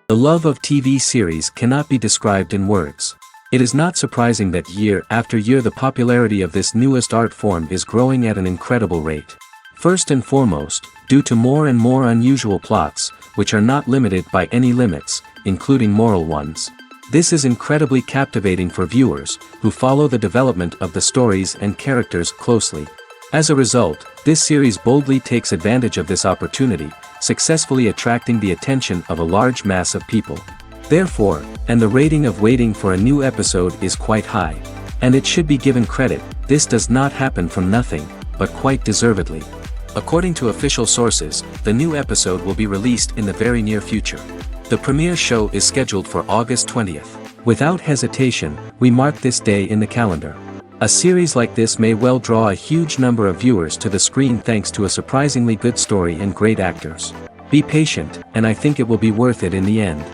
The love of TV series cannot be described in words. It is not surprising that year after year the popularity of this newest art form is growing at an incredible rate. First and foremost, due to more and more unusual plots, which are not limited by any limits, including moral ones. This is incredibly captivating for viewers, who follow the development of the stories and characters closely. As a result, this series boldly takes advantage of this opportunity, successfully attracting the attention of a large mass of people. Therefore, and the rating of waiting for a new episode is quite high. And it should be given credit, this does not happen from nothing, but quite deservedly. According to official sources, the new episode will be released in the very near future. The premiere show is scheduled for August 20th. Without hesitation, we mark this day in the calendar. A series like this may well draw a huge number of viewers to the screen thanks to a surprisingly good story and great actors. Be patient, and I think it will be worth it in the end.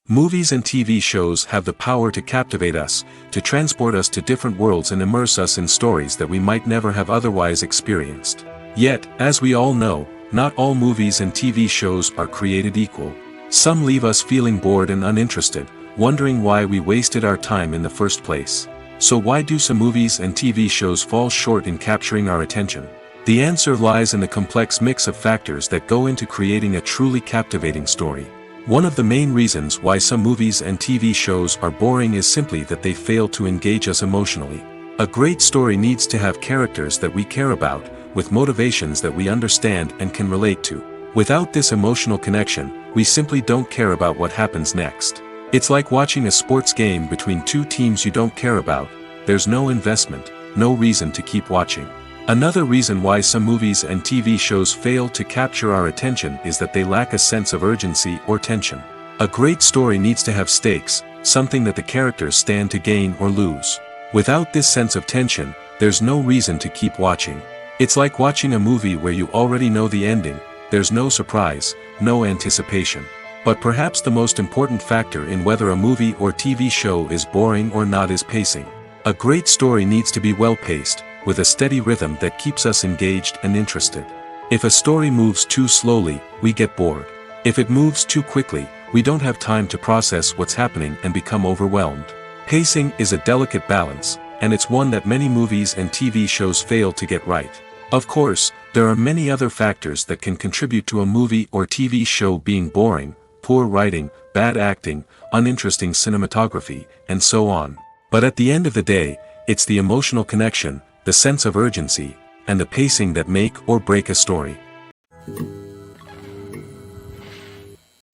Movies and TV shows have the power to captivate us, to transport us to different worlds and immerse us in stories that we might never have otherwise experienced. Yet, as we all know, not all movies and TV shows are created equal. Some leave us feeling bored and uninterested, wondering why we wasted our time in the first place. So why do some movies and TV shows fall short in capturing our attention? The answer lies in the complex mix of factors that go into creating a truly captivating story. One of the main reasons why some movies and TV shows are boring is simply that they fail to engage us emotionally. A great story needs to have characters that we care about, with motivations that we understand and can relate to. Without this emotional connection, we simply don't care about what happens next. It's like watching a sports game between two teams you don't care about. There's no investment, no reason to keep watching. Another reason why some movies and TV shows fail to capture our attention is that they lack a sense of urgency or tension. A great story needs to have stakes, something that the characters stand to gain or lose. Without this sense of tension, there's no reason to keep watching. It's like watching a movie where you already know the ending, there's no surprise, no anticipation. But perhaps the most important factor in whether a movie or TV show is boring or not is pacing. A great story needs to be well-paced, with a steady rhythm that keeps us engaged and interested. If a story moves too slowly, we get bored. If it moves too quickly, we don't have time to process what's happening and become overwhelmed. Pacing is a delicate balance, and it's one that many movies and TV shows fail to get right. Of course, there are many other factors that can contribute to a movie or TV show being boring: poor writing, bad acting, uninteresting cinematography, and so on. But at the end of the day, it's the emotional connection, the sense of urgency, and the pacing that make or break a story.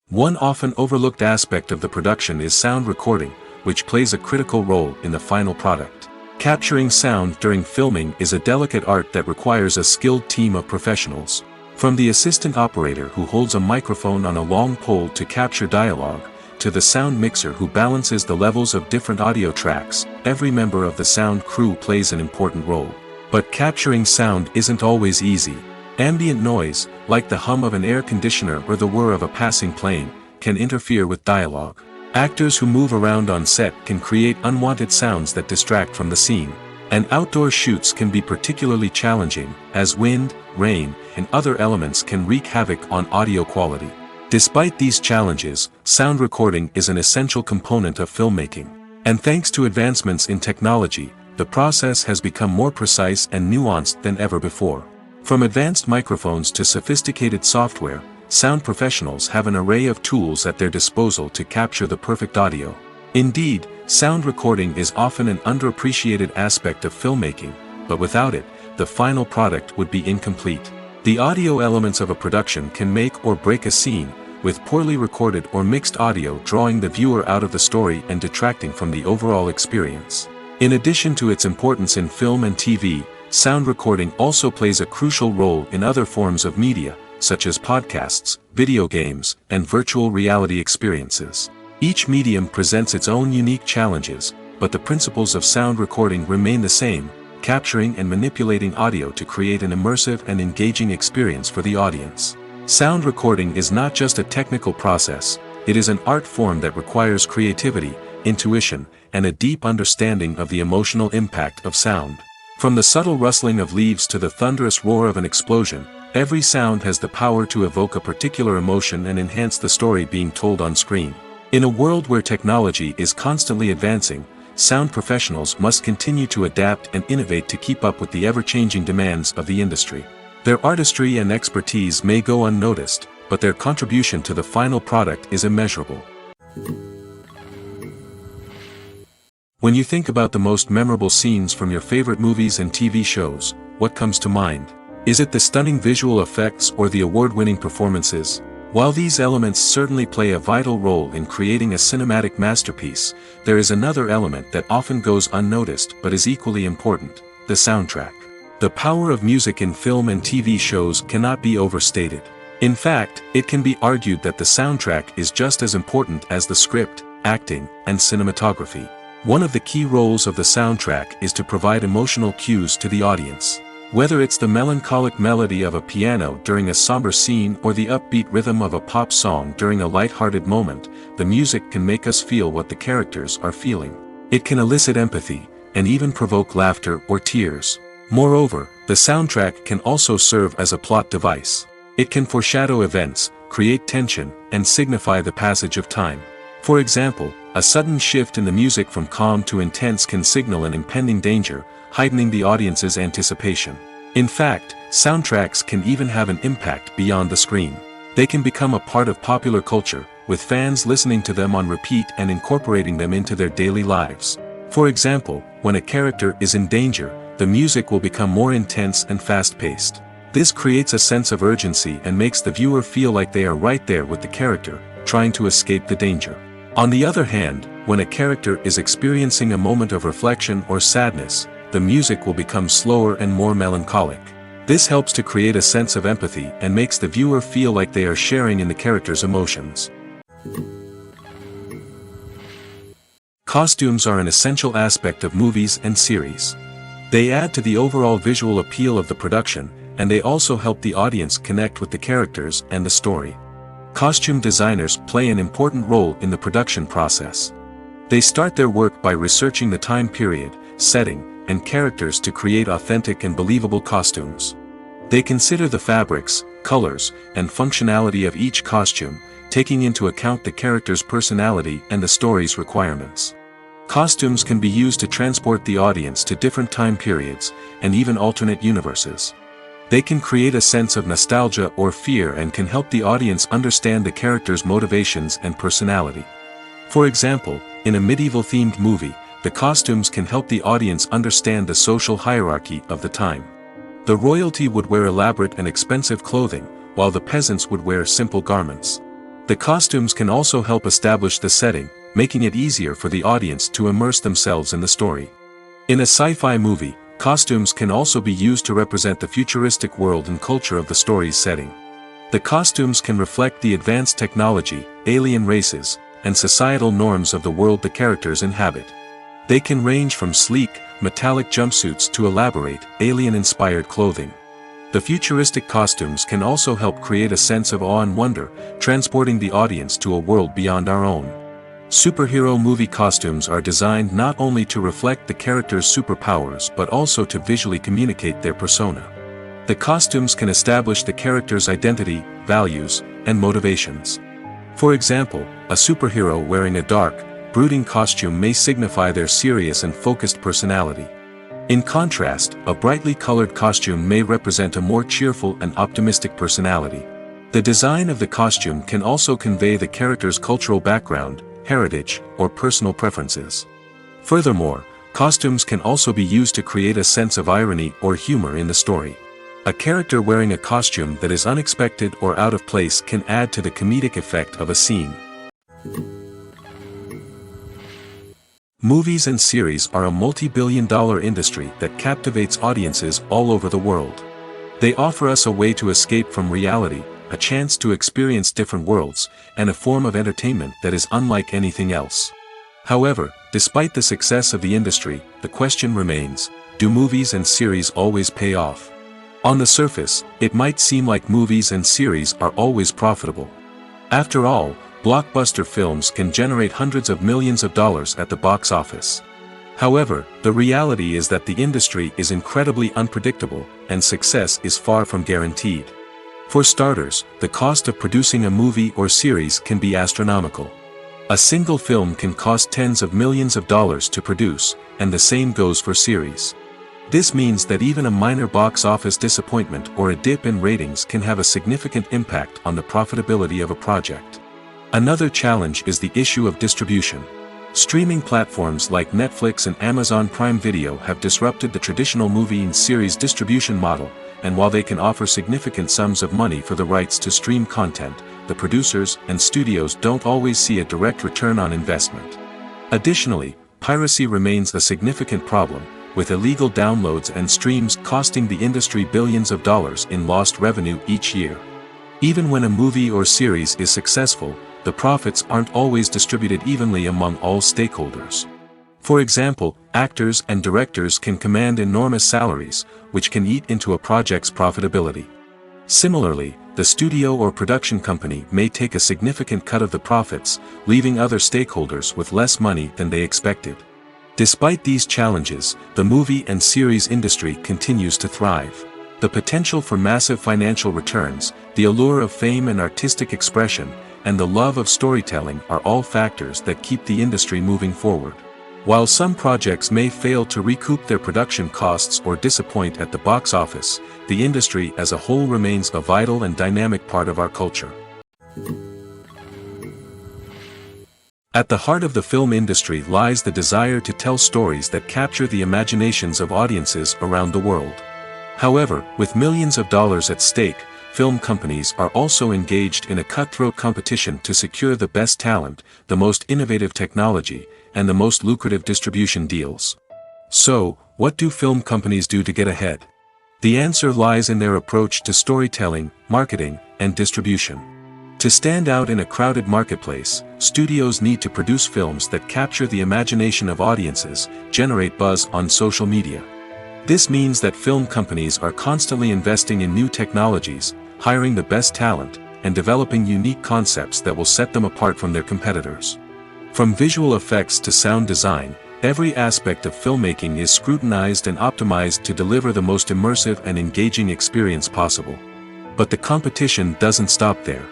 One often overlooked aspect of the production is sound recording, which plays a critical role in the final product. Capturing sound during filming is a delicate art that requires a skilled team of professionals. From the assistant operator who holds a microphone on a long pole to capture dialogue, to the sound mixer who balances the levels of different audio tracks, every member of the sound crew plays an important role. But capturing sound isn't always easy. Ambient noise, like the hum of an air conditioner or the whir of a passing plane, can interfere with dialogue. Actors who move around on set can create unwanted sounds that distract from the scene. And outdoor shoots can be particularly challenging, as wind, rain, and other elements can wreak havoc on audio quality. Despite these challenges, sound recording is an essential component of filmmaking. And thanks to advancements in technology, the process has become more precise and nuanced than ever before. From advanced microphones to sophisticated software, sound professionals have an array of tools at their disposal to capture the perfect audio. Indeed, sound recording is often an underappreciated aspect of filmmaking, but without it, the final product would be incomplete. The audio elements of a production can make or break a scene, with poorly recorded or mixed audio drawing the viewer out of the story and detracting from the overall experience. In addition to its importance in film and TV, sound recording also plays a crucial role in other forms of media, such as podcasts, video games, and virtual reality experiences. Each medium presents its own unique challenges, but the principles of sound recording remain the same: capturing and manipulating audio to create an immersive and engaging experience for the audience. Sound recording is not just a technical process, it is an art form that requires creativity, intuition, and a deep understanding of the emotional impact of sound. From the subtle rustling of leaves to the thunderous roar of an explosion, Every sound has the power to evoke a particular emotion and enhance the story being told on screen. In a world where technology is constantly advancing, sound professionals must continue to adapt and innovate to keep up with the ever-changing demands of the industry. Their artistry and expertise may go unnoticed, but their contribution to the final product is immeasurable. When you think about the most memorable scenes from your favorite movies and TV shows, what comes to mind? Is it the stunning visual effects or the award-winning performances? While these elements certainly play a vital role in creating a cinematic masterpiece, there is another element that often goes unnoticed but is equally important: the soundtrack. The power of music in film and TV shows cannot be overstated. In fact, it can be argued that the soundtrack is just as important as the script, acting, and cinematography. One of the key roles of the soundtrack is to provide emotional cues to the audience. Whether it's the melancholic melody of a piano during a somber scene or the upbeat rhythm of a pop song during a light-hearted moment, the music can make us feel what the characters are feeling. It can elicit empathy, and even provoke laughter or tears. Moreover, the soundtrack can also serve as a plot device. It can foreshadow events, create tension, and signify the passage of time. For example, a sudden shift in the music from calm to intense can signal an impending danger, heightening the audience's anticipation. In fact, soundtracks can even have an impact beyond the screen. They can become a part of popular culture, with fans listening to them on repeat and incorporating them into their daily lives. For example, when a character is in danger, the music will become more intense and fast-paced. This creates a sense of urgency and makes the viewer feel like they are right there with the character, trying to escape the danger. On the other hand, when a character is experiencing a moment of reflection or sadness, the music will become slower and more melancholic. This helps to create a sense of empathy and makes the viewer feel like they are sharing in the character's emotions. Costumes are an essential aspect of movies and series. They add to the overall visual appeal of the production, and they also help the audience connect with the characters and the story. Costume designers play an important role in the production process. They start their work by researching the time period, setting, and characters to create authentic and believable costumes. They consider the fabrics, colors, and functionality of each costume, taking into account the character's personality and the story's requirements. Costumes can be used to transport the audience to different time periods, and even alternate universes. They can create a sense of nostalgia or fear and can help the audience understand the character's motivations and personality. For example, in a medieval-themed movie, the costumes can help the audience understand the social hierarchy of the time. The royalty would wear elaborate and expensive clothing, while the peasants would wear simple garments. The costumes can also help establish the setting, making it easier for the audience to immerse themselves in the story. In a sci-fi movie, costumes can also be used to represent the futuristic world and culture of the story's setting. The costumes can reflect the advanced technology, alien races, and societal norms of the world the characters inhabit. They can range from sleek, metallic jumpsuits to elaborate, alien-inspired clothing. The futuristic costumes can also help create a sense of awe and wonder, transporting the audience to a world beyond our own. Superhero movie costumes are designed not only to reflect the character's superpowers but also to visually communicate their persona. The costumes can establish the character's identity, values, and motivations. For example, a superhero wearing a dark, brooding costume may signify their serious and focused personality. In contrast, a brightly colored costume may represent a more cheerful and optimistic personality. The design of the costume can also convey the character's cultural background, heritage, or personal preferences. Furthermore, costumes can also be used to create a sense of irony or humor in the story. A character wearing a costume that is unexpected or out of place can add to the comedic effect of a scene. Movies and series are a multi-billion-dollar industry that captivates audiences all over the world. They offer us a way to escape from reality, a chance to experience different worlds, and a form of entertainment that is unlike anything else. However, despite the success of the industry, the question remains, do movies and series always pay off? On the surface, it might seem like movies and series are always profitable. After all, blockbuster films can generate hundreds of millions of dollars at the box office. However, the reality is that the industry is incredibly unpredictable, and success is far from guaranteed. For starters, the cost of producing a movie or series can be astronomical. A single film can cost tens of millions of dollars to produce, and the same goes for series. This means that even a minor box office disappointment or a dip in ratings can have a significant impact on the profitability of a project. Another challenge is the issue of distribution. Streaming platforms like Netflix and Amazon Prime Video have disrupted the traditional movie and series distribution model, and while they can offer significant sums of money for the rights to stream content, the producers and studios don't always see a direct return on investment. Additionally, piracy remains a significant problem, with illegal downloads and streams costing the industry billions of dollars in lost revenue each year. Even when a movie or series is successful, the profits aren't always distributed evenly among all stakeholders. For example, actors and directors can command enormous salaries, which can eat into a project's profitability. Similarly, the studio or production company may take a significant cut of the profits, leaving other stakeholders with less money than they expected. Despite these challenges, the movie and series industry continues to thrive. The potential for massive financial returns, the allure of fame and artistic expression, and the love of storytelling are all factors that keep the industry moving forward. While some projects may fail to recoup their production costs or disappoint at the box office, the industry as a whole remains a vital and dynamic part of our culture. At the heart of the film industry lies the desire to tell stories that capture the imaginations of audiences around the world. However, with millions of dollars at stake, film companies are also engaged in a cutthroat competition to secure the best talent, the most innovative technology, and the most lucrative distribution deals. So, what do film companies do to get ahead? The answer lies in their approach to storytelling, marketing, and distribution. To stand out in a crowded marketplace, studios need to produce films that capture the imagination of audiences, generate buzz on social media. This means that film companies are constantly investing in new technologies, hiring the best talent, and developing unique concepts that will set them apart from their competitors. From visual effects to sound design, every aspect of filmmaking is scrutinized and optimized to deliver the most immersive and engaging experience possible. But the competition doesn't stop there.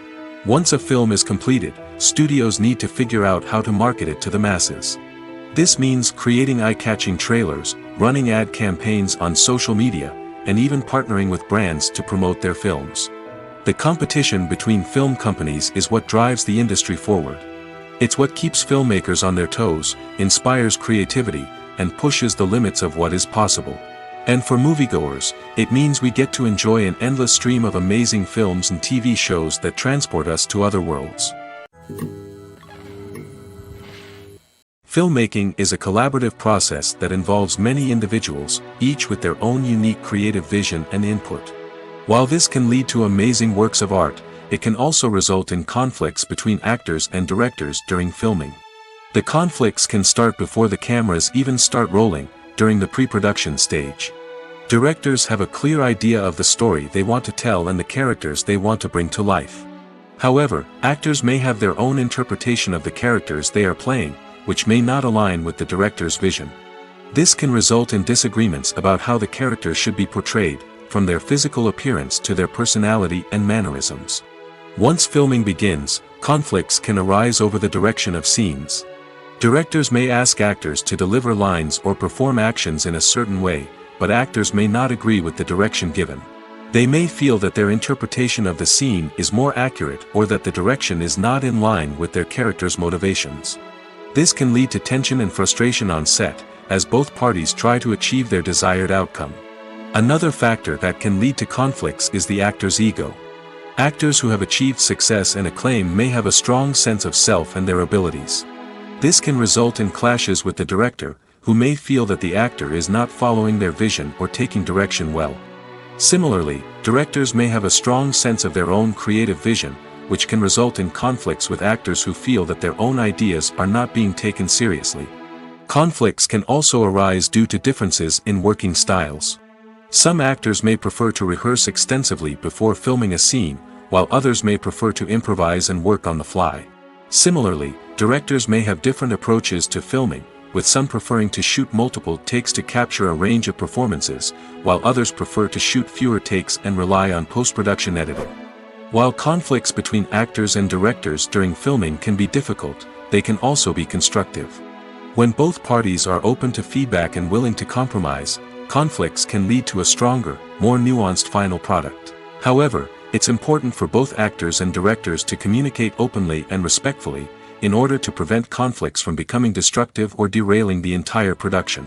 Once a film is completed, studios need to figure out how to market it to the masses. This means creating eye-catching trailers, running ad campaigns on social media, and even partnering with brands to promote their films. The competition between film companies is what drives the industry forward. It's what keeps filmmakers on their toes, inspires creativity, and pushes the limits of what is possible. And for moviegoers, it means we get to enjoy an endless stream of amazing films and TV shows that transport us to other worlds. Filmmaking is a collaborative process that involves many individuals, each with their own unique creative vision and input. While this can lead to amazing works of art, it can also result in conflicts between actors and directors during filming. The conflicts can start before the cameras even start rolling, during the pre-production stage. Directors have a clear idea of the story they want to tell and the characters they want to bring to life. However, actors may have their own interpretation of the characters they are playing, which may not align with the director's vision. This can result in disagreements about how the characters should be portrayed, from their physical appearance to their personality and mannerisms. Once filming begins, conflicts can arise over the direction of scenes. Directors may ask actors to deliver lines or perform actions in a certain way, but actors may not agree with the direction given. They may feel that their interpretation of the scene is more accurate or that the direction is not in line with their character's motivations. This can lead to tension and frustration on set, as both parties try to achieve their desired outcome. Another factor that can lead to conflicts is the actor's ego. Actors who have achieved success and acclaim may have a strong sense of self and their abilities. This can result in clashes with the director, who may feel that the actor is not following their vision or taking direction well. Similarly, directors may have a strong sense of their own creative vision, which can result in conflicts with actors who feel that their own ideas are not being taken seriously. Conflicts can also arise due to differences in working styles. Some actors may prefer to rehearse extensively before filming a scene, while others may prefer to improvise and work on the fly. Similarly, directors may have different approaches to filming, with some preferring to shoot multiple takes to capture a range of performances, while others prefer to shoot fewer takes and rely on post-production editing. While conflicts between actors and directors during filming can be difficult, they can also be constructive. When both parties are open to feedback and willing to compromise, conflicts can lead to a stronger, more nuanced final product. However, it's important for both actors and directors to communicate openly and respectfully, in order to prevent conflicts from becoming destructive or derailing the entire production.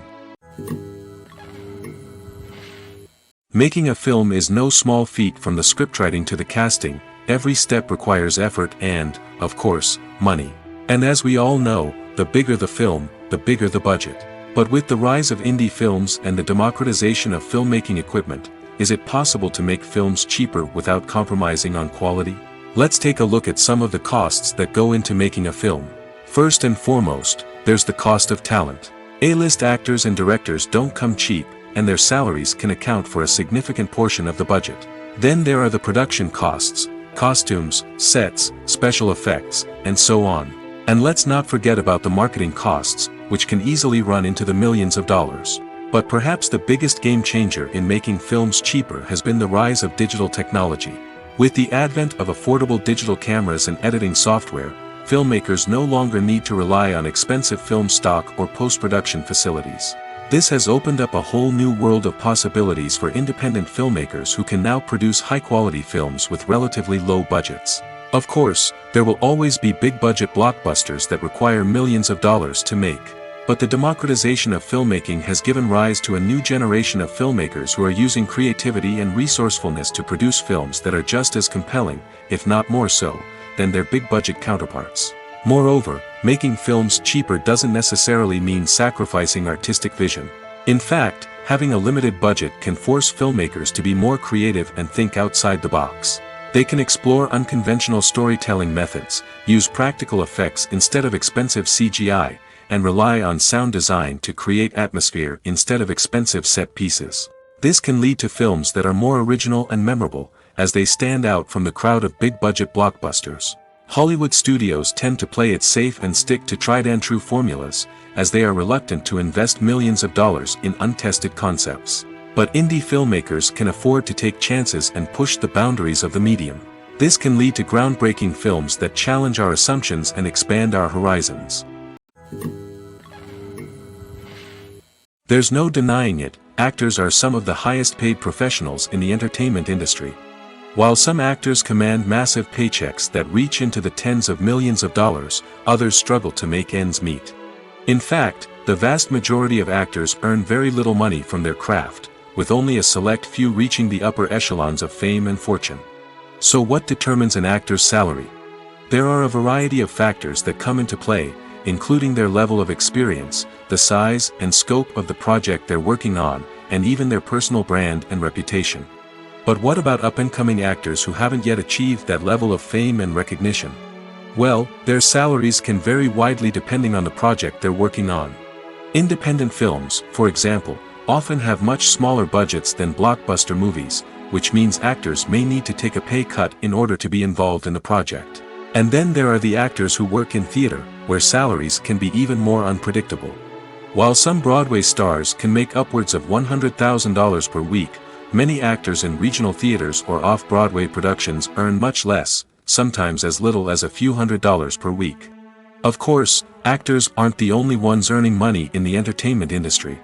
Making a film is no small feat. From the scriptwriting to the casting, every step requires effort and, of course, money. And as we all know, the bigger the film, the bigger the budget. But with the rise of indie films and the democratization of filmmaking equipment, is it possible to make films cheaper without compromising on quality? Let's take a look at some of the costs that go into making a film. First and foremost, there's the cost of talent. A-list actors and directors don't come cheap, and their salaries can account for a significant portion of the budget. Then there are the production costs, costumes, sets, special effects, and so on. And let's not forget about the marketing costs, which can easily run into the millions of dollars. But perhaps the biggest game changer in making films cheaper has been the rise of digital technology. With the advent of affordable digital cameras and editing software, filmmakers no longer need to rely on expensive film stock or post-production facilities. This has opened up a whole new world of possibilities for independent filmmakers who can now produce high-quality films with relatively low budgets. Of course, there will always be big-budget blockbusters that require millions of dollars to make. But the democratization of filmmaking has given rise to a new generation of filmmakers who are using creativity and resourcefulness to produce films that are just as compelling, if not more so, than their big-budget counterparts. Moreover, making films cheaper doesn't necessarily mean sacrificing artistic vision. In fact, having a limited budget can force filmmakers to be more creative and think outside the box. They can explore unconventional storytelling methods, use practical effects instead of expensive CGI, and rely on sound design to create atmosphere instead of expensive set pieces. This can lead to films that are more original and memorable, as they stand out from the crowd of big-budget blockbusters. Hollywood studios tend to play it safe and stick to tried-and-true formulas, as they are reluctant to invest millions of dollars in untested concepts. But indie filmmakers can afford to take chances and push the boundaries of the medium. This can lead to groundbreaking films that challenge our assumptions and expand our horizons. There's no denying it, actors are some of the highest-paid professionals in the entertainment industry. While some actors command massive paychecks that reach into the tens of millions of dollars, others struggle to make ends meet. In fact, the vast majority of actors earn very little money from their craft, with only a select few reaching the upper echelons of fame and fortune. So what determines an actor's salary? There are a variety of factors that come into play, including their level of experience, the size and scope of the project they're working on, and even their personal brand and reputation. But what about up-and-coming actors who haven't yet achieved that level of fame and recognition? Well, their salaries can vary widely depending on the project they're working on. Independent films, for example, often have much smaller budgets than blockbuster movies, which means actors may need to take a pay cut in order to be involved in the project. And then there are the actors who work in theater, where salaries can be even more unpredictable. While some Broadway stars can make upwards of $100,000 per week, many actors in regional theaters or off-Broadway productions earn much less, sometimes as little as a few $100s per week. Of course, actors aren't the only ones earning money in the entertainment industry.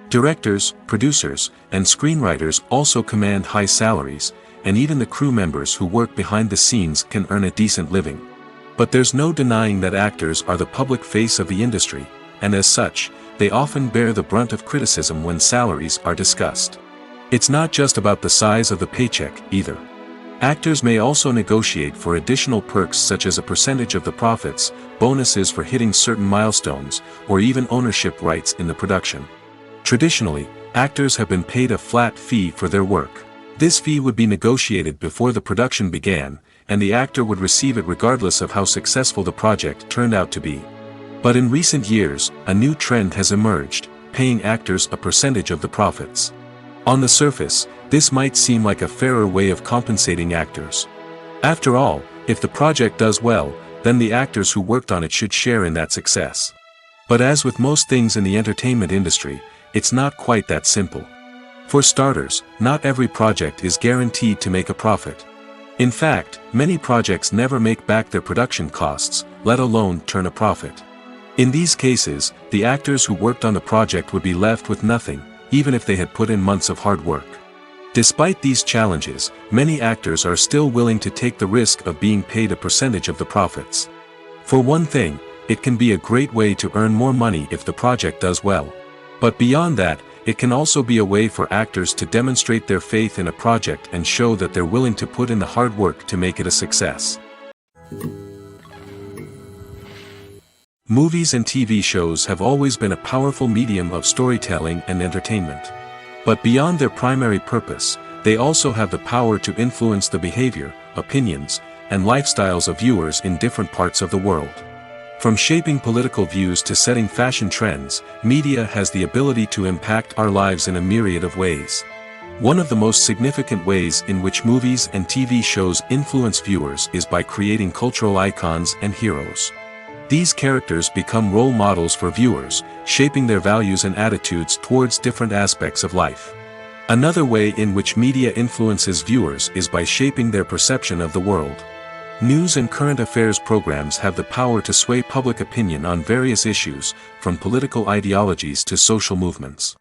Directors, producers, and screenwriters also command high salaries, and even the crew members who work behind the scenes can earn a decent living. But there's no denying that actors are the public face of the industry, and as such, they often bear the brunt of criticism when salaries are discussed. It's not just about the size of the paycheck, either. Actors may also negotiate for additional perks such as a percentage of the profits, bonuses for hitting certain milestones, or even ownership rights in the production. Traditionally, actors have been paid a flat fee for their work. This fee would be negotiated before the production began, and the actor would receive it regardless of how successful the project turned out to be. But in recent years, a new trend has emerged, paying actors a percentage of the profits. On the surface, this might seem like a fairer way of compensating actors. After all, if the project does well, then the actors who worked on it should share in that success. But as with most things in the entertainment industry, it's not quite that simple. For starters, not every project is guaranteed to make a profit. In fact, many projects never make back their production costs, let alone turn a profit. In these cases, the actors who worked on the project would be left with nothing, even if they had put in months of hard work. Despite these challenges, many actors are still willing to take the risk of being paid a percentage of the profits. For one thing, it can be a great way to earn more money if the project does well. But beyond that, it can also be a way for actors to demonstrate their faith in a project and show that they're willing to put in the hard work to make it a success. Movies and TV shows have always been a powerful medium of storytelling and entertainment. But beyond their primary purpose, they also have the power to influence the behavior, opinions, and lifestyles of viewers in different parts of the world. From shaping political views to setting fashion trends, media has the ability to impact our lives in a myriad of ways. One of the most significant ways in which movies and TV shows influence viewers is by creating cultural icons and heroes. These characters become role models for viewers, shaping their values and attitudes towards different aspects of life. Another way in which media influences viewers is by shaping their perception of the world. News and current affairs programs have the power to sway public opinion on various issues, from political ideologies to social movements.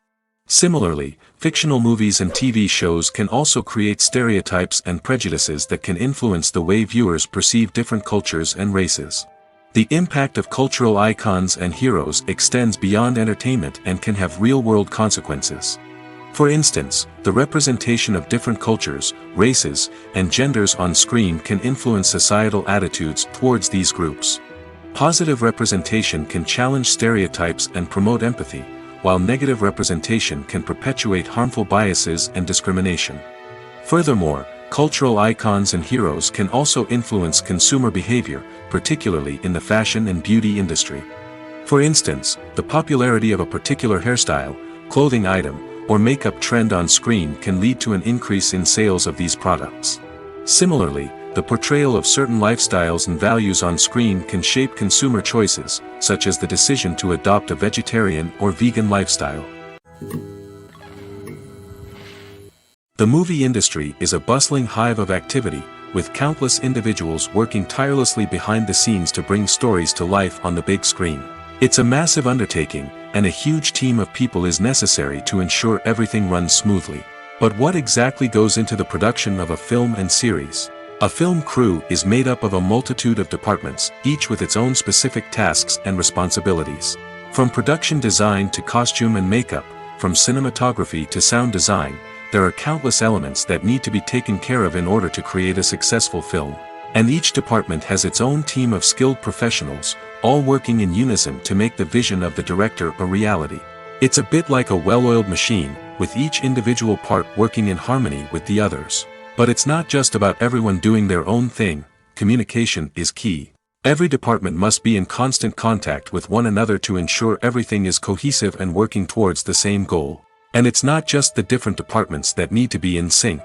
Similarly, fictional movies and TV shows can also create stereotypes and prejudices that can influence the way viewers perceive different cultures and races. The impact of cultural icons and heroes extends beyond entertainment and can have real-world consequences. For instance, the representation of different cultures, races, and genders on screen can influence societal attitudes towards these groups. Positive representation can challenge stereotypes and promote empathy, while negative representation can perpetuate harmful biases and discrimination. Furthermore, cultural icons and heroes can also influence consumer behavior, particularly in the fashion and beauty industry. For instance, the popularity of a particular hairstyle, clothing item, or makeup trend on screen can lead to an increase in sales of these products. Similarly, the portrayal of certain lifestyles and values on screen can shape consumer choices, such as the decision to adopt a vegetarian or vegan lifestyle. The movie industry is a bustling hive of activity, with countless individuals working tirelessly behind the scenes to bring stories to life on the big screen. It's a massive undertaking, and a huge team of people is necessary to ensure everything runs smoothly. But what exactly goes into the production of a film and series? A film crew is made up of a multitude of departments, each with its own specific tasks and responsibilities. From production design to costume and makeup, from cinematography to sound design, there are countless elements that need to be taken care of in order to create a successful film. And each department has its own team of skilled professionals, all working in unison to make the vision of the director a reality. It's a bit like a well-oiled machine, with each individual part working in harmony with the others. But it's not just about everyone doing their own thing. Communication is key. Every department must be in constant contact with one another to ensure everything is cohesive and working towards the same goal. And it's not just the different departments that need to be in sync.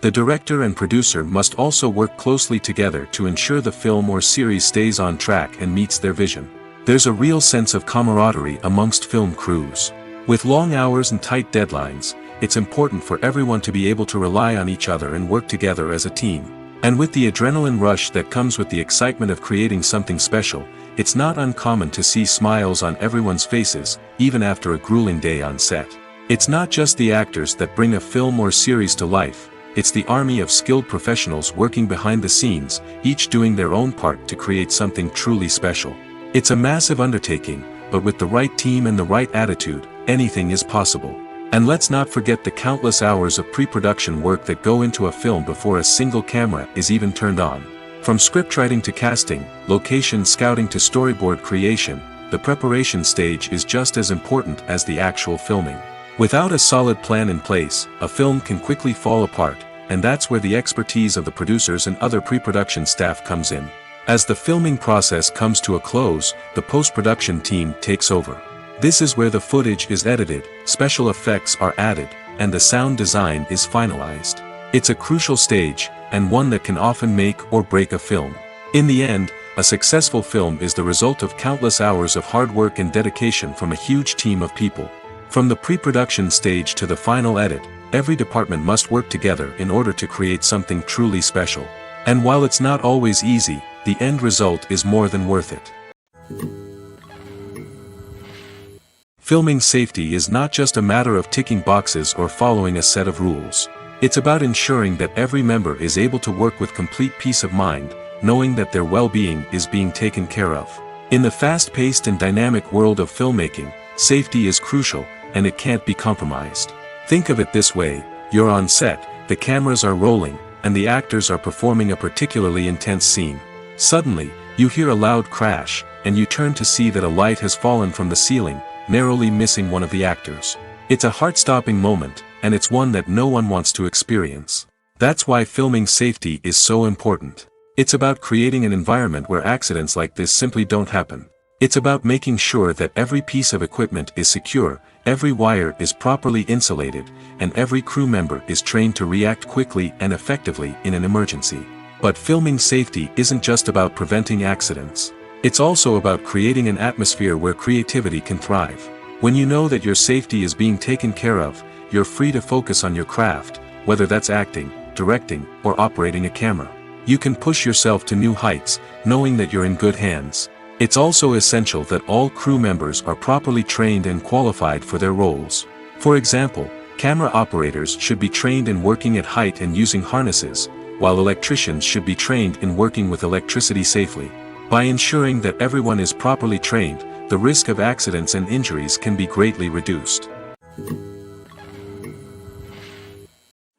The director and producer must also work closely together to ensure the film or series stays on track and meets their vision. There's a real sense of camaraderie amongst film crews. With long hours and tight deadlines, it's important for everyone to be able to rely on each other and work together as a team. And with the adrenaline rush that comes with the excitement of creating something special, it's not uncommon to see smiles on everyone's faces, even after a grueling day on set. It's not just the actors that bring a film or series to life, it's the army of skilled professionals working behind the scenes, each doing their own part to create something truly special. It's a massive undertaking, but with the right team and the right attitude, anything is possible. And let's not forget the countless hours of pre-production work that go into a film before a single camera is even turned on. From scriptwriting to casting, location scouting to storyboard creation, the preparation stage is just as important as the actual filming. Without a solid plan in place, a film can quickly fall apart, and that's where the expertise of the producers and other pre-production staff comes in. As the filming process comes to a close, the post-production team takes over. This is where the footage is edited, special effects are added, and the sound design is finalized. It's a crucial stage, and one that can often make or break a film. In the end, a successful film is the result of countless hours of hard work and dedication from a huge team of people. From the pre-production stage to the final edit, every department must work together in order to create something truly special. And while it's not always easy, the end result is more than worth it. Filming safety is not just a matter of ticking boxes or following a set of rules. It's about ensuring that every member is able to work with complete peace of mind, knowing that their well-being is being taken care of. In the fast-paced and dynamic world of filmmaking, safety is crucial, and it can't be compromised. Think of it this way: you're on set, the cameras are rolling, and the actors are performing a particularly intense scene. Suddenly, you hear a loud crash, and you turn to see that a light has fallen from the ceiling, narrowly missing one of the actors. It's a heart-stopping moment, and it's one that no one wants to experience. That's why filming safety is so important. It's about creating an environment where accidents like this simply don't happen. It's about making sure that every piece of equipment is secure, every wire is properly insulated, and every crew member is trained to react quickly and effectively in an emergency. But filming safety isn't just about preventing accidents. It's also about creating an atmosphere where creativity can thrive. When you know that your safety is being taken care of, you're free to focus on your craft, whether that's acting, directing, or operating a camera. You can push yourself to new heights, knowing that you're in good hands. It's also essential that all crew members are properly trained and qualified for their roles. For example, camera operators should be trained in working at height and using harnesses, while electricians should be trained in working with electricity safely. By ensuring that everyone is properly trained, the risk of accidents and injuries can be greatly reduced.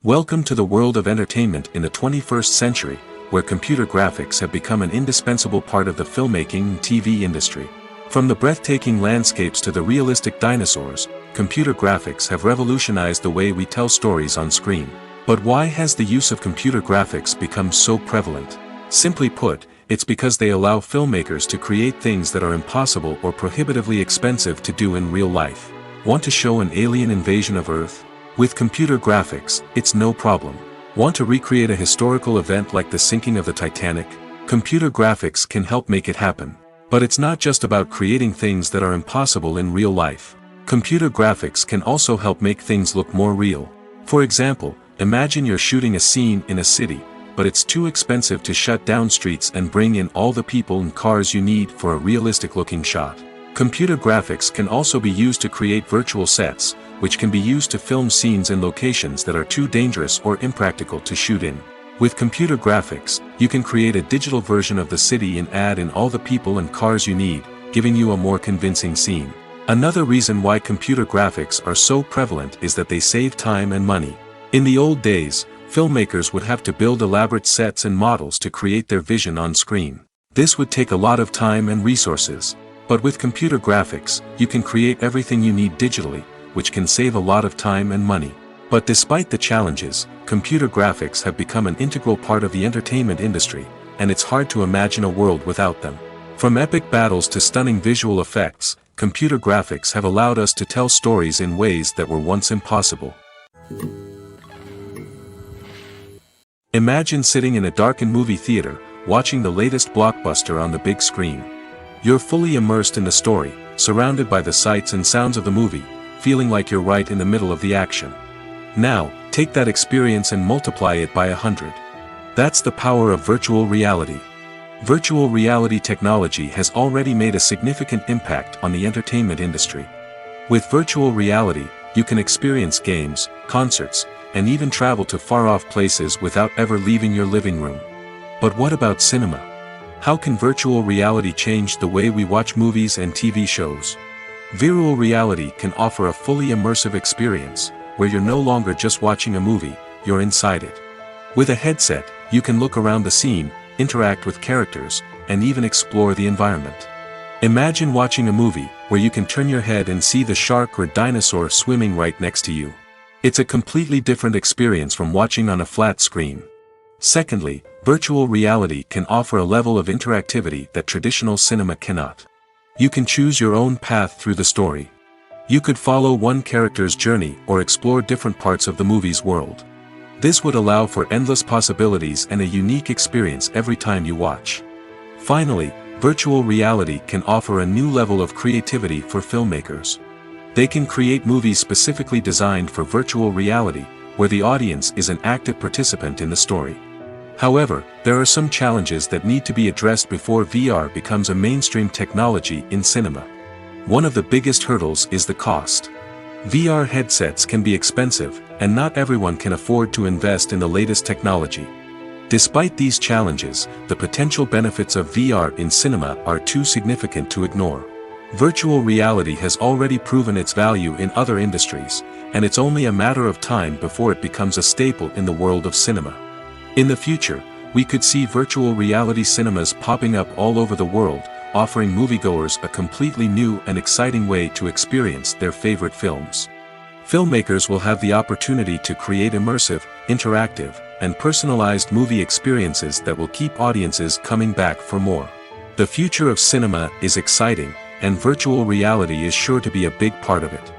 Welcome to the world of entertainment in the 21st century, where computer graphics have become an indispensable part of the filmmaking and TV industry. From the breathtaking landscapes to the realistic dinosaurs, computer graphics have revolutionized the way we tell stories on screen. But why has the use of computer graphics become so prevalent? Simply put, it's because they allow filmmakers to create things that are impossible or prohibitively expensive to do in real life. Want to show an alien invasion of Earth? With computer graphics, it's no problem. Want to recreate a historical event like the sinking of the Titanic? Computer graphics can help make it happen. But it's not just about creating things that are impossible in real life. Computer graphics can also help make things look more real. For example, imagine you're shooting a scene in a city, but it's too expensive to shut down streets and bring in all the people and cars you need for a realistic-looking shot. Computer graphics can also be used to create virtual sets, which can be used to film scenes in locations that are too dangerous or impractical to shoot in. With computer graphics, you can create a digital version of the city and add in all the people and cars you need, giving you a more convincing scene. Another reason why computer graphics are so prevalent is that they save time and money. In the old days, filmmakers would have to build elaborate sets and models to create their vision on screen. This would take a lot of time and resources. But with computer graphics, you can create everything you need digitally, which can save a lot of time and money. But despite the challenges, computer graphics have become an integral part of the entertainment industry, and it's hard to imagine a world without them. From epic battles to stunning visual effects, computer graphics have allowed us to tell stories in ways that were once impossible. Imagine sitting in a darkened movie theater, watching the latest blockbuster on the big screen. You're fully immersed in the story, surrounded by the sights and sounds of the movie, feeling like you're right in the middle of the action. Now, take that experience and multiply it by 100. That's the power of virtual reality. Virtual reality technology has already made a significant impact on the entertainment industry. With virtual reality, you can experience games, concerts, and even travel to far-off places without ever leaving your living room. But what about cinema? How can virtual reality change the way we watch movies and TV shows? Virtual reality can offer a fully immersive experience, where you're no longer just watching a movie, you're inside it. With a headset, you can look around the scene, interact with characters, and even explore the environment. Imagine watching a movie, where you can turn your head and see the shark or dinosaur swimming right next to you. It's a completely different experience from watching on a flat screen. Secondly, virtual reality can offer a level of interactivity that traditional cinema cannot. You can choose your own path through the story. You could follow one character's journey or explore different parts of the movie's world. This would allow for endless possibilities and a unique experience every time you watch. Finally, virtual reality can offer a new level of creativity for filmmakers. They can create movies specifically designed for virtual reality, where the audience is an active participant in the story. However, there are some challenges that need to be addressed before VR becomes a mainstream technology in cinema. One of the biggest hurdles is the cost. VR headsets can be expensive, and not everyone can afford to invest in the latest technology. Despite these challenges, the potential benefits of VR in cinema are too significant to ignore. Virtual reality has already proven its value in other industries, and it's only a matter of time before it becomes a staple in the world of cinema. In the future, we could see virtual reality cinemas popping up all over the world, offering moviegoers a completely new and exciting way to experience their favorite films. Filmmakers will have the opportunity to create immersive, interactive, and personalized movie experiences that will keep audiences coming back for more. The future of cinema is exciting, and virtual reality is sure to be a big part of it.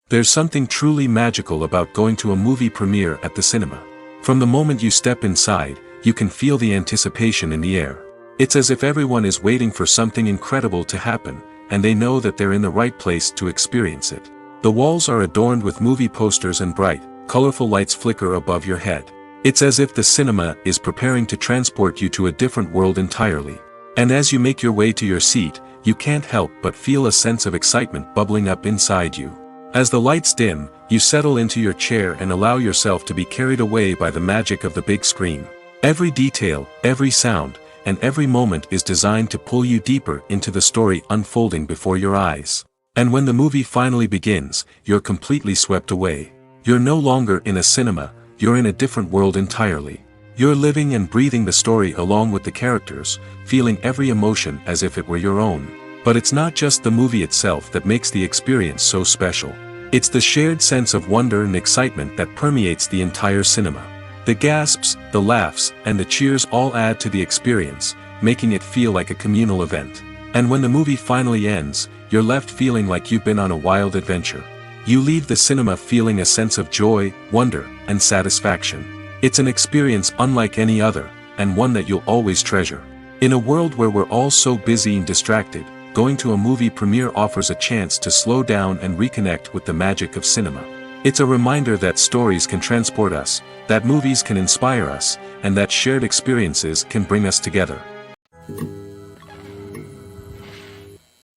There's something truly magical about going to a movie premiere at the cinema. From the moment you step inside, you can feel the anticipation in the air. It's as if everyone is waiting for something incredible to happen, and they know that they're in the right place to experience it. The walls are adorned with movie posters and bright, colorful lights flicker above your head. It's as if the cinema is preparing to transport you to a different world entirely. And as you make your way to your seat, you can't help but feel a sense of excitement bubbling up inside you. As the lights dim, you settle into your chair and allow yourself to be carried away by the magic of the big screen. Every detail, every sound, and every moment is designed to pull you deeper into the story unfolding before your eyes. And when the movie finally begins, you're completely swept away. You're no longer in a cinema, you're in a different world entirely. You're living and breathing the story along with the characters, feeling every emotion as if it were your own. But it's not just the movie itself that makes the experience so special. It's the shared sense of wonder and excitement that permeates the entire cinema. The gasps, the laughs, and the cheers all add to the experience, making it feel like a communal event. And when the movie finally ends, you're left feeling like you've been on a wild adventure. You leave the cinema feeling a sense of joy, wonder, and satisfaction. It's an experience unlike any other, and one that you'll always treasure. In a world where we're all so busy and distracted, going to a movie premiere offers a chance to slow down and reconnect with the magic of cinema. It's a reminder that stories can transport us, that movies can inspire us, and that shared experiences can bring us together.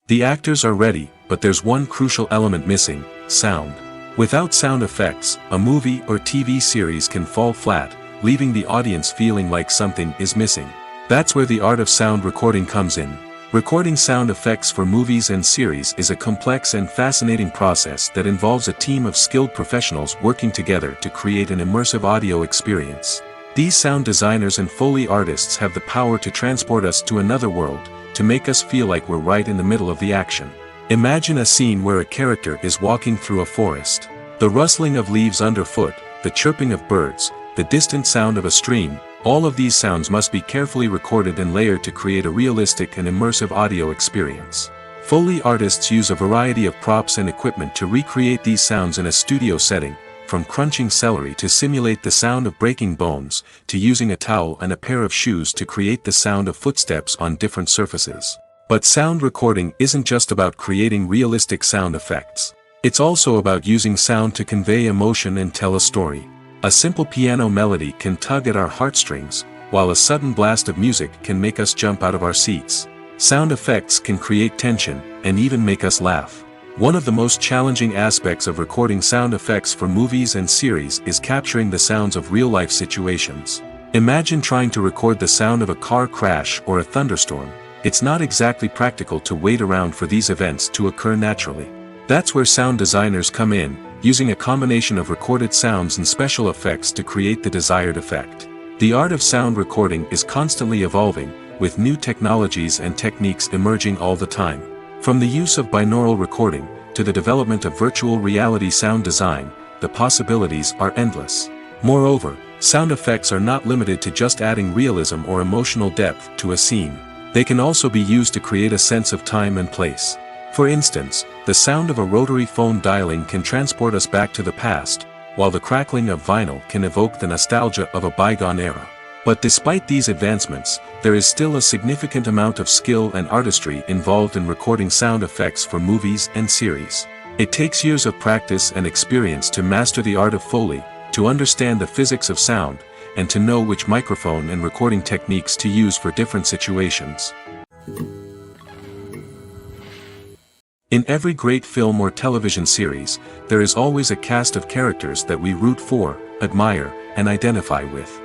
The actors are ready, but there's one crucial element missing: sound. Without sound effects, a movie or TV series can fall flat, leaving the audience feeling like something is missing. That's where the art of sound recording comes in. Recording sound effects for movies and series is a complex and fascinating process that involves a team of skilled professionals working together to create an immersive audio experience. These sound designers and Foley artists have the power to transport us to another world, to make us feel like we're right in the middle of the action. Imagine a scene where a character is walking through a forest. The rustling of leaves underfoot, the chirping of birds, the distant sound of a stream, all of these sounds must be carefully recorded and layered to create a realistic and immersive audio experience. Foley artists use a variety of props and equipment to recreate these sounds in a studio setting, from crunching celery to simulate the sound of breaking bones, to using a towel and a pair of shoes to create the sound of footsteps on different surfaces. But sound recording isn't just about creating realistic sound effects. It's also about using sound to convey emotion and tell a story. A simple piano melody can tug at our heartstrings, while a sudden blast of music can make us jump out of our seats. Sound effects can create tension, and even make us laugh. One of the most challenging aspects of recording sound effects for movies and series is capturing the sounds of real-life situations. Imagine trying to record the sound of a car crash or a thunderstorm. It's not exactly practical to wait around for these events to occur naturally. That's where sound designers come in, using a combination of recorded sounds and special effects to create the desired effect. The art of sound recording is constantly evolving, with new technologies and techniques emerging all the time. From the use of binaural recording, to the development of virtual reality sound design, the possibilities are endless. Moreover, sound effects are not limited to just adding realism or emotional depth to a scene. They can also be used to create a sense of time and place. For instance, the sound of a rotary phone dialing can transport us back to the past, while the crackling of vinyl can evoke the nostalgia of a bygone era. But despite these advancements, there is still a significant amount of skill and artistry involved in recording sound effects for movies and series. It takes years of practice and experience to master the art of Foley, to understand the physics of sound, and to know which microphone and recording techniques to use for different situations. In every great film or television series, there is always a cast of characters that we root for, admire, and identify with.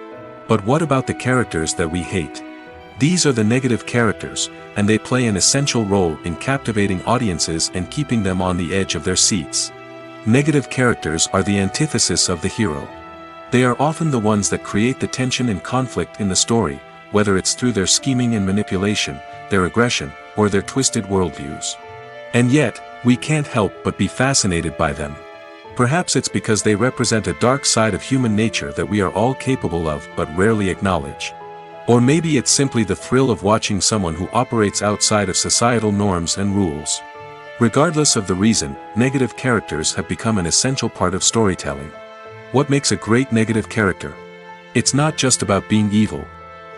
But what about the characters that we hate? These are the negative characters, and they play an essential role in captivating audiences and keeping them on the edge of their seats. Negative characters are the antithesis of the hero. They are often the ones that create the tension and conflict in the story, whether it's through their scheming and manipulation, their aggression, or their twisted worldviews. And yet, we can't help but be fascinated by them. Perhaps it's because they represent a dark side of human nature that we are all capable of but rarely acknowledge. Or maybe it's simply the thrill of watching someone who operates outside of societal norms and rules. Regardless of the reason, negative characters have become an essential part of storytelling. What makes a great negative character? It's not just about being evil.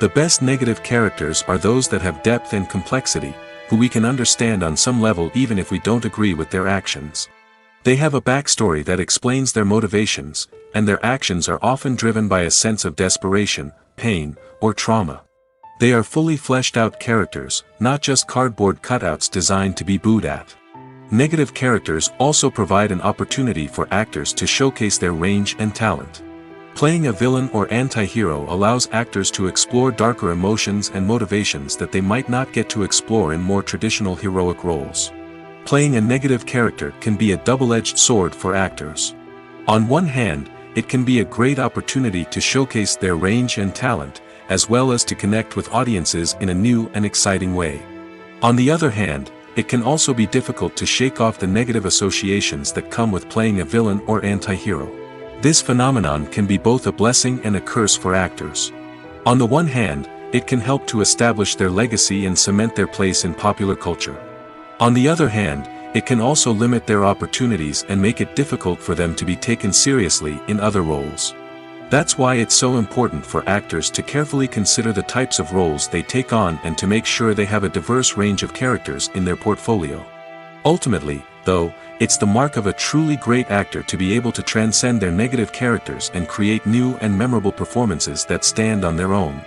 The best negative characters are those that have depth and complexity, who we can understand on some level even if we don't agree with their actions. They have a backstory that explains their motivations, and their actions are often driven by a sense of desperation, pain, or trauma. They are fully fleshed out characters, not just cardboard cutouts designed to be booed at. Negative characters also provide an opportunity for actors to showcase their range and talent. Playing a villain or anti-hero allows actors to explore darker emotions and motivations that they might not get to explore in more traditional heroic roles. Playing a negative character can be a double-edged sword for actors. On one hand, it can be a great opportunity to showcase their range and talent, as well as to connect with audiences in a new and exciting way. On the other hand, it can also be difficult to shake off the negative associations that come with playing a villain or anti-hero. This phenomenon can be both a blessing and a curse for actors. On the one hand, it can help to establish their legacy and cement their place in popular culture. On the other hand, it can also limit their opportunities and make it difficult for them to be taken seriously in other roles. That's why it's so important for actors to carefully consider the types of roles they take on and to make sure they have a diverse range of characters in their portfolio. Ultimately, though, it's the mark of a truly great actor to be able to transcend their negative characters and create new and memorable performances that stand on their own.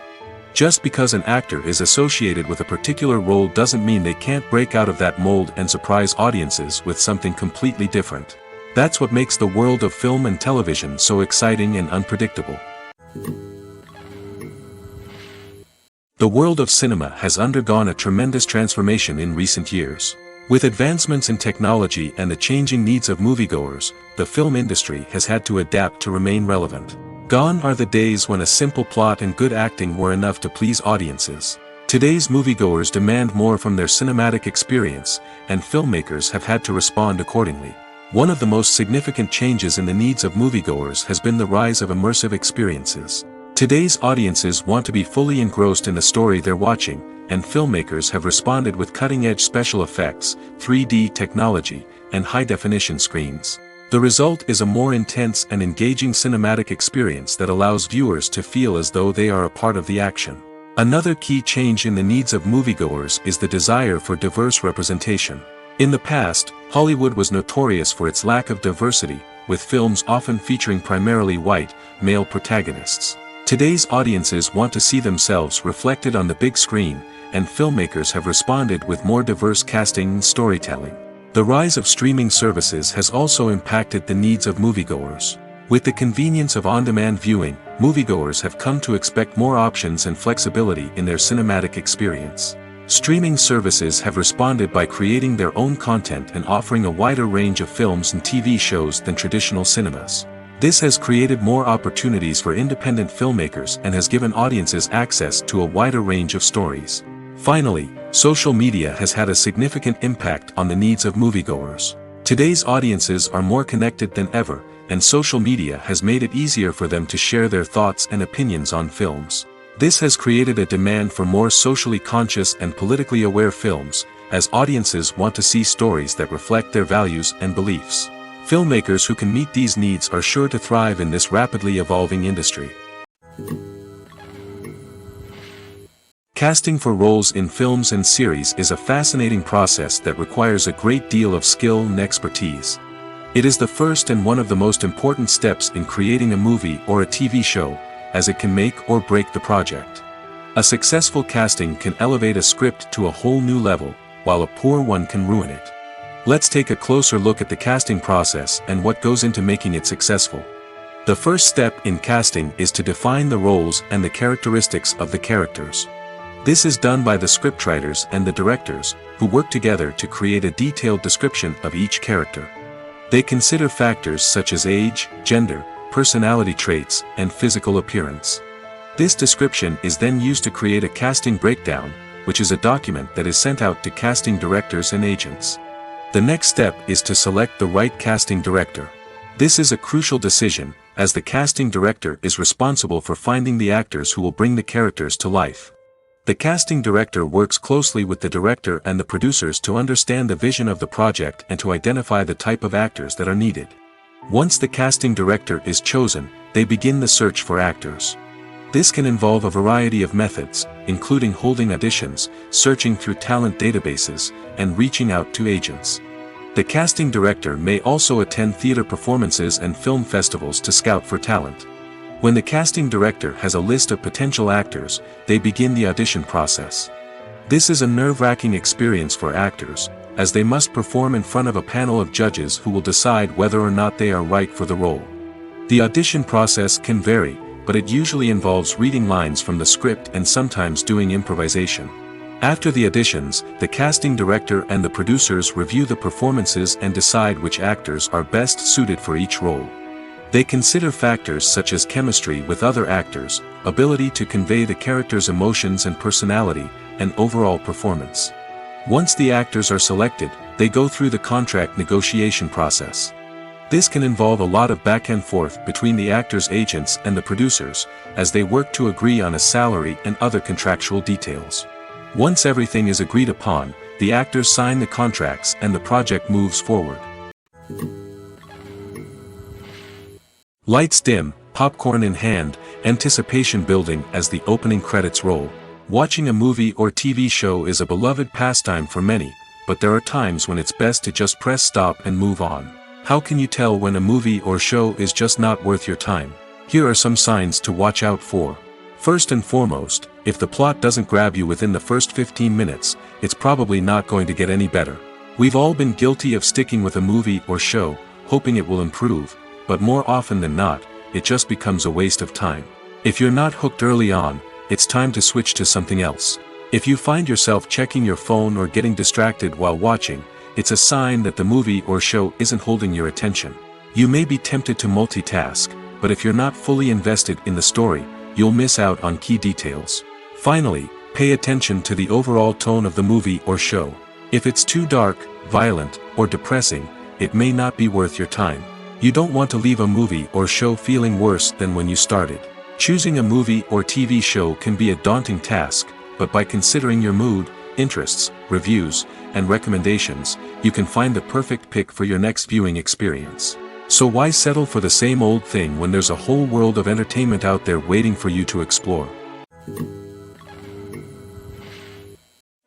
Just because an actor is associated with a particular role doesn't mean they can't break out of that mold and surprise audiences with something completely different. That's what makes the world of film and television so exciting and unpredictable. The world of cinema has undergone a tremendous transformation in recent years. With advancements in technology and the changing needs of moviegoers, the film industry has had to adapt to remain relevant. Gone are the days when a simple plot and good acting were enough to please audiences. Today's moviegoers demand more from their cinematic experience, and filmmakers have had to respond accordingly. One of the most significant changes in the needs of moviegoers has been the rise of immersive experiences. Today's audiences want to be fully engrossed in the story they're watching, and filmmakers have responded with cutting-edge special effects, 3D technology, and high-definition screens. The result is a more intense and engaging cinematic experience that allows viewers to feel as though they are a part of the action. Another key change in the needs of moviegoers is the desire for diverse representation. In the past, Hollywood was notorious for its lack of diversity, with films often featuring primarily white, male protagonists. Today's audiences want to see themselves reflected on the big screen, and filmmakers have responded with more diverse casting and storytelling. The rise of streaming services has also impacted the needs of moviegoers. With the convenience of on-demand viewing, moviegoers have come to expect more options and flexibility in their cinematic experience. Streaming services have responded by creating their own content and offering a wider range of films and TV shows than traditional cinemas. This has created more opportunities for independent filmmakers and has given audiences access to a wider range of stories. Finally, social media has had a significant impact on the needs of moviegoers. Today's audiences are more connected than ever, and social media has made it easier for them to share their thoughts and opinions on films. This has created a demand for more socially conscious and politically aware films, as audiences want to see stories that reflect their values and beliefs. Filmmakers who can meet these needs are sure to thrive in this rapidly evolving industry. Casting for roles in films and series is a fascinating process that requires a great deal of skill and expertise. It is the first and one of the most important steps in creating a movie or a TV show, as it can make or break the project. A successful casting can elevate a script to a whole new level, while a poor one can ruin it. Let's take a closer look at the casting process and what goes into making it successful. The first step in casting is to define the roles and the characteristics of the characters. This is done by the scriptwriters and the directors, who work together to create a detailed description of each character. They consider factors such as age, gender, personality traits, and physical appearance. This description is then used to create a casting breakdown, which is a document that is sent out to casting directors and agents. The next step is to select the right casting director. This is a crucial decision, as the casting director is responsible for finding the actors who will bring the characters to life. The casting director works closely with the director and the producers to understand the vision of the project and to identify the type of actors that are needed. Once the casting director is chosen, they begin the search for actors. This can involve a variety of methods, including holding auditions, searching through talent databases, and reaching out to agents. The casting director may also attend theater performances and film festivals to scout for talent. When the casting director has a list of potential actors, they begin the audition process. This is a nerve-wracking experience for actors, as they must perform in front of a panel of judges who will decide whether or not they are right for the role. The audition process can vary, but it usually involves reading lines from the script and sometimes doing improvisation. After the auditions, the casting director and the producers review the performances and decide which actors are best suited for each role. They consider factors such as chemistry with other actors, ability to convey the character's emotions and personality, and overall performance. Once the actors are selected, they go through the contract negotiation process. This can involve a lot of back and forth between the actors' agents and the producers, as they work to agree on a salary and other contractual details. Once everything is agreed upon, the actors sign the contracts and the project moves forward. Lights dim, popcorn in hand, anticipation building as the opening credits roll. Watching a movie or TV show is a beloved pastime for many, but there are times when it's best to just press stop and move on. How can you tell when a movie or show is just not worth your time? Here are some signs to watch out for. First and foremost, if the plot doesn't grab you within the first 15 minutes, it's probably not going to get any better. We've all been guilty of sticking with a movie or show, hoping it will improve, but more often than not, it just becomes a waste of time. If you're not hooked early on, it's time to switch to something else. If you find yourself checking your phone or getting distracted while watching, it's a sign that the movie or show isn't holding your attention. You may be tempted to multitask, but if you're not fully invested in the story, you'll miss out on key details. Finally, pay attention to the overall tone of the movie or show. If it's too dark, violent, or depressing, it may not be worth your time. You don't want to leave a movie or show feeling worse than when you started. Choosing a movie or TV show can be a daunting task, but by considering your mood, interests, reviews, and recommendations, you can find the perfect pick for your next viewing experience. So why settle for the same old thing when there's a whole world of entertainment out there waiting for you to explore?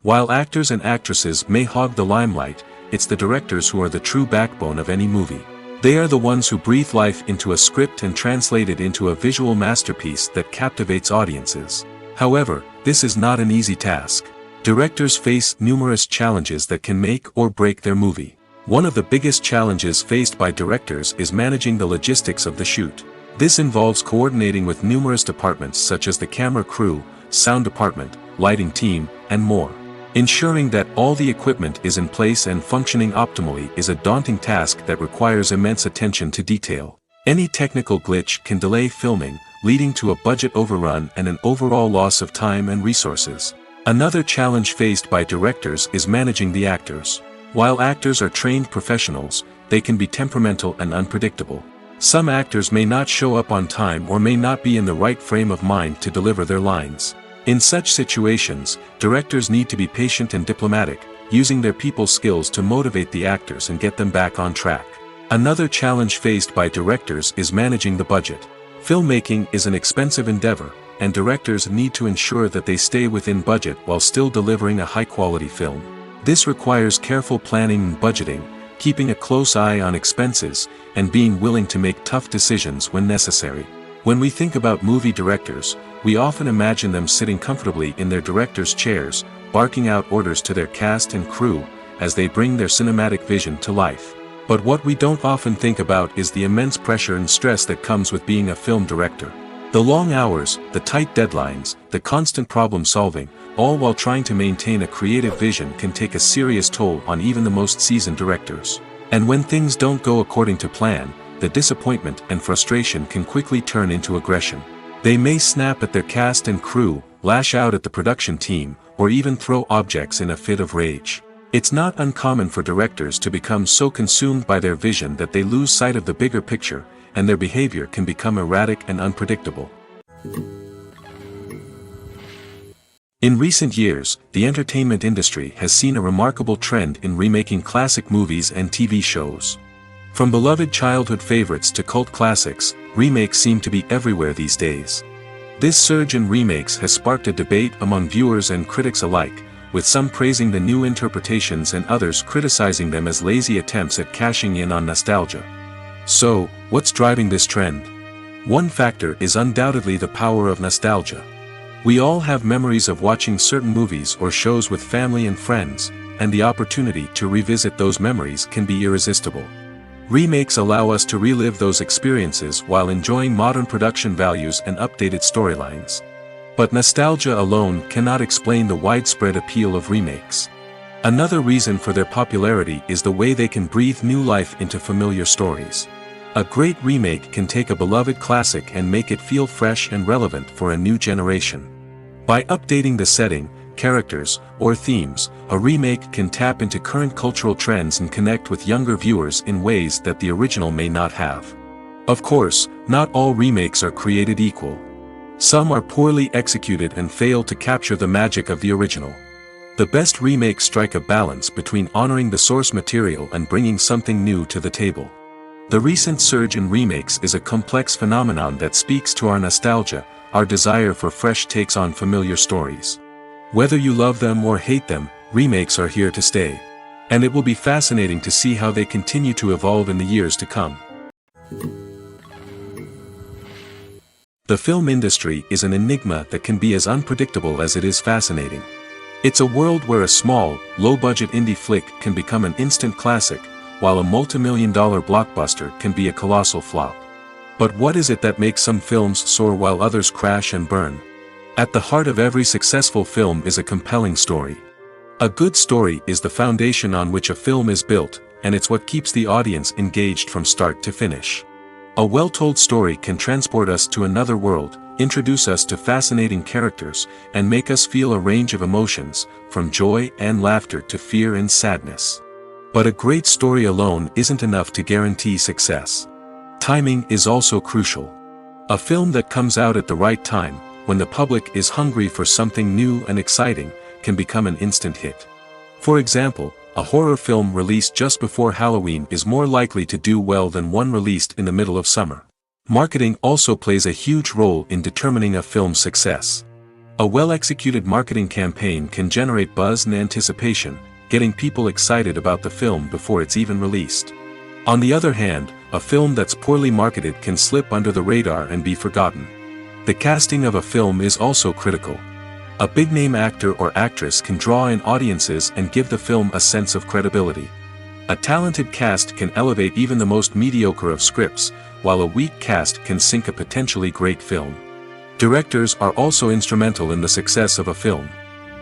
While actors and actresses may hog the limelight, it's the directors who are the true backbone of any movie. They are the ones who breathe life into a script and translate it into a visual masterpiece that captivates audiences. However, this is not an easy task. Directors face numerous challenges that can make or break their movie. One of the biggest challenges faced by directors is managing the logistics of the shoot. This involves coordinating with numerous departments such as the camera crew, sound department, lighting team, and more. Ensuring that all the equipment is in place and functioning optimally is a daunting task that requires immense attention to detail. Any technical glitch can delay filming, leading to a budget overrun and an overall loss of time and resources. Another challenge faced by directors is managing the actors. While actors are trained professionals, they can be temperamental and unpredictable. Some actors may not show up on time or may not be in the right frame of mind to deliver their lines. In such situations, directors need to be patient and diplomatic, using their people skills to motivate the actors and get them back on track. Another challenge faced by directors is managing the budget. Filmmaking is an expensive endeavor, and directors need to ensure that they stay within budget while still delivering a high-quality film. This requires careful planning and budgeting, keeping a close eye on expenses, and being willing to make tough decisions when necessary. When we think about movie directors, we often imagine them sitting comfortably in their director's chairs, barking out orders to their cast and crew, as they bring their cinematic vision to life. But what we don't often think about is the immense pressure and stress that comes with being a film director. The long hours, the tight deadlines, the constant problem solving, all while trying to maintain a creative vision can take a serious toll on even the most seasoned directors. And when things don't go according to plan, the disappointment and frustration can quickly turn into aggression. They may snap at their cast and crew, lash out at the production team, or even throw objects in a fit of rage. It's not uncommon for directors to become so consumed by their vision that they lose sight of the bigger picture, and their behavior can become erratic and unpredictable. In recent years, the entertainment industry has seen a remarkable trend in remaking classic movies and TV shows. From beloved childhood favorites to cult classics, remakes seem to be everywhere these days. This surge in remakes has sparked a debate among viewers and critics alike, with some praising the new interpretations and others criticizing them as lazy attempts at cashing in on nostalgia. So, what's driving this trend? One factor is undoubtedly the power of nostalgia. We all have memories of watching certain movies or shows with family and friends, and the opportunity to revisit those memories can be irresistible. Remakes allow us to relive those experiences while enjoying modern production values and updated storylines. But nostalgia alone cannot explain the widespread appeal of remakes. Another reason for their popularity is the way they can breathe new life into familiar stories. A great remake can take a beloved classic and make it feel fresh and relevant for a new generation. By updating the setting, characters, or themes, a remake can tap into current cultural trends and connect with younger viewers in ways that the original may not have. Of course, not all remakes are created equal. Some are poorly executed and fail to capture the magic of the original. The best remakes strike a balance between honoring the source material and bringing something new to the table. The recent surge in remakes is a complex phenomenon that speaks to our nostalgia, our desire for fresh takes on familiar stories. Whether you love them or hate them, remakes are here to stay. And it will be fascinating to see how they continue to evolve in the years to come. The film industry is an enigma that can be as unpredictable as it is fascinating. It's a world where a small, low-budget indie flick can become an instant classic, while a multi-million-dollar blockbuster can be a colossal flop. But what is it that makes some films soar while others crash and burn? At the heart of every successful film is a compelling story. A good story is the foundation on which a film is built, and it's what keeps the audience engaged from start to finish. A well-told story can transport us to another world, introduce us to fascinating characters, and make us feel a range of emotions, from joy and laughter to fear and sadness. But a great story alone isn't enough to guarantee success. Timing is also crucial. A film that comes out at the right time, when the public is hungry for something new and exciting, can become an instant hit. For example, a horror film released just before Halloween is more likely to do well than one released in the middle of summer. Marketing also plays a huge role in determining a film's success. A well-executed marketing campaign can generate buzz and anticipation, getting people excited about the film before it's even released. On the other hand, a film that's poorly marketed can slip under the radar and be forgotten. The casting of a film is also critical. A big-name actor or actress can draw in audiences and give the film a sense of credibility. A talented cast can elevate even the most mediocre of scripts, while a weak cast can sink a potentially great film. Directors are also instrumental in the success of a film.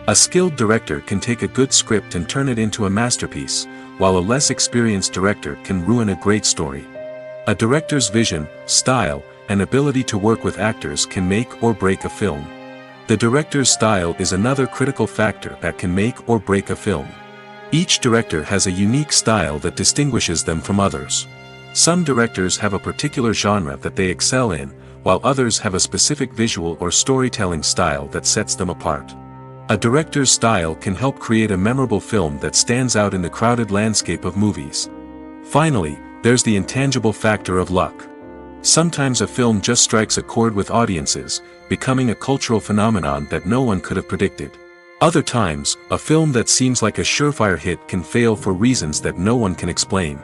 A skilled director can take a good script and turn it into a masterpiece, while a less experienced director can ruin a great story. A director's vision, style, and ability to work with actors can make or break a film. The director's style is another critical factor that can make or break a film. Each director has a unique style that distinguishes them from others. Some directors have a particular genre that they excel in, while others have a specific visual or storytelling style that sets them apart. A director's style can help create a memorable film that stands out in the crowded landscape of movies. Finally, there's the intangible factor of luck. Sometimes a film just strikes a chord with audiences, becoming a cultural phenomenon that no one could have predicted. Other times, a film that seems like a surefire hit can fail for reasons that no one can explain.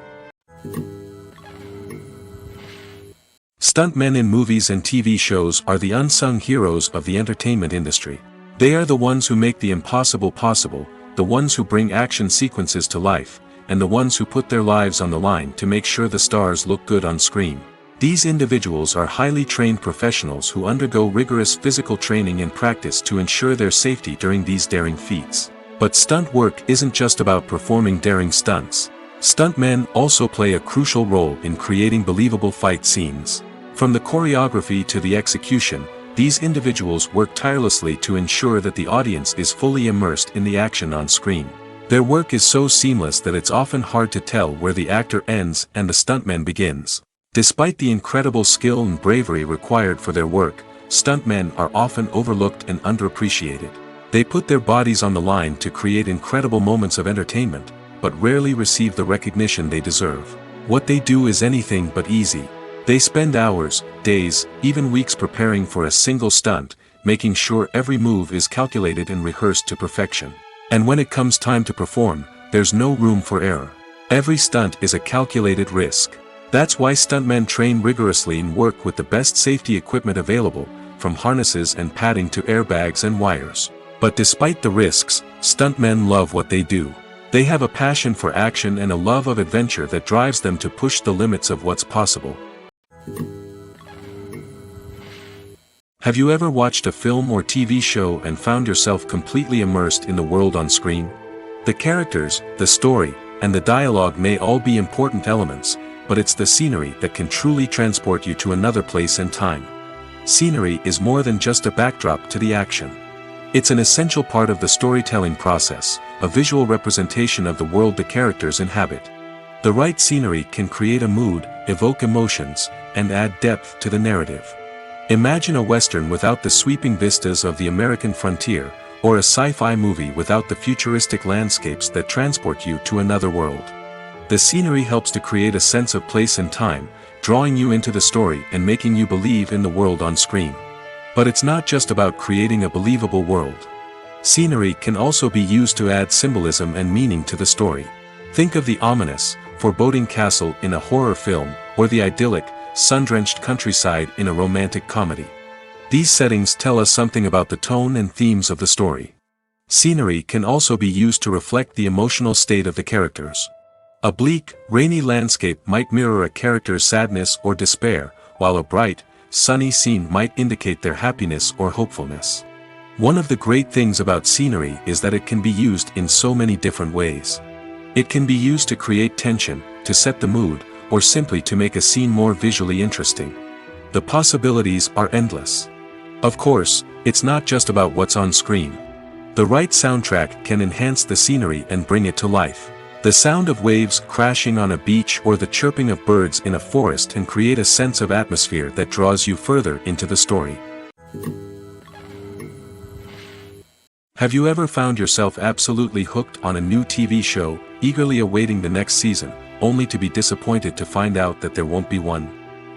Stuntmen in movies and TV shows are the unsung heroes of the entertainment industry. They are the ones who make the impossible possible, the ones who bring action sequences to life, and the ones who put their lives on the line to make sure the stars look good on screen. These individuals are highly trained professionals who undergo rigorous physical training and practice to ensure their safety during these daring feats. But stunt work isn't just about performing daring stunts. Stuntmen also play a crucial role in creating believable fight scenes. From the choreography to the execution, these individuals work tirelessly to ensure that the audience is fully immersed in the action on screen. Their work is so seamless that it's often hard to tell where the actor ends and the stuntman begins. Despite the incredible skill and bravery required for their work, stuntmen are often overlooked and underappreciated. They put their bodies on the line to create incredible moments of entertainment, but rarely receive the recognition they deserve. What they do is anything but easy. They spend hours, days, even weeks preparing for a single stunt, making sure every move is calculated and rehearsed to perfection. And when it comes time to perform, there's no room for error. Every stunt is a calculated risk. That's why stuntmen train rigorously and work with the best safety equipment available, from harnesses and padding to airbags and wires. But despite the risks, stuntmen love what they do. They have a passion for action and a love of adventure that drives them to push the limits of what's possible. Have you ever watched a film or TV show and found yourself completely immersed in the world on screen? The characters, the story, and the dialogue may all be important elements, but it's the scenery that can truly transport you to another place and time. Scenery is more than just a backdrop to the action. It's an essential part of the storytelling process, a visual representation of the world the characters inhabit. The right scenery can create a mood, evoke emotions, and add depth to the narrative. Imagine a western without the sweeping vistas of the American frontier, or a sci-fi movie without the futuristic landscapes that transport you to another world. The scenery helps to create a sense of place and time, drawing you into the story and making you believe in the world on screen. But it's not just about creating a believable world. Scenery can also be used to add symbolism and meaning to the story. Think of the ominous, foreboding castle in a horror film, or the idyllic, sun-drenched countryside in a romantic comedy. These settings tell us something about the tone and themes of the story. Scenery can also be used to reflect the emotional state of the characters. A bleak, rainy landscape might mirror a character's sadness or despair, while a bright, sunny scene might indicate their happiness or hopefulness. One of the great things about scenery is that it can be used in so many different ways. It can be used to create tension, to set the mood, or simply to make a scene more visually interesting. The possibilities are endless. Of course, it's not just about what's on screen. The right soundtrack can enhance the scenery and bring it to life. The sound of waves crashing on a beach or the chirping of birds in a forest can create a sense of atmosphere that draws you further into the story. Have you ever found yourself absolutely hooked on a new TV show, eagerly awaiting the next season, only to be disappointed to find out that there won't be one?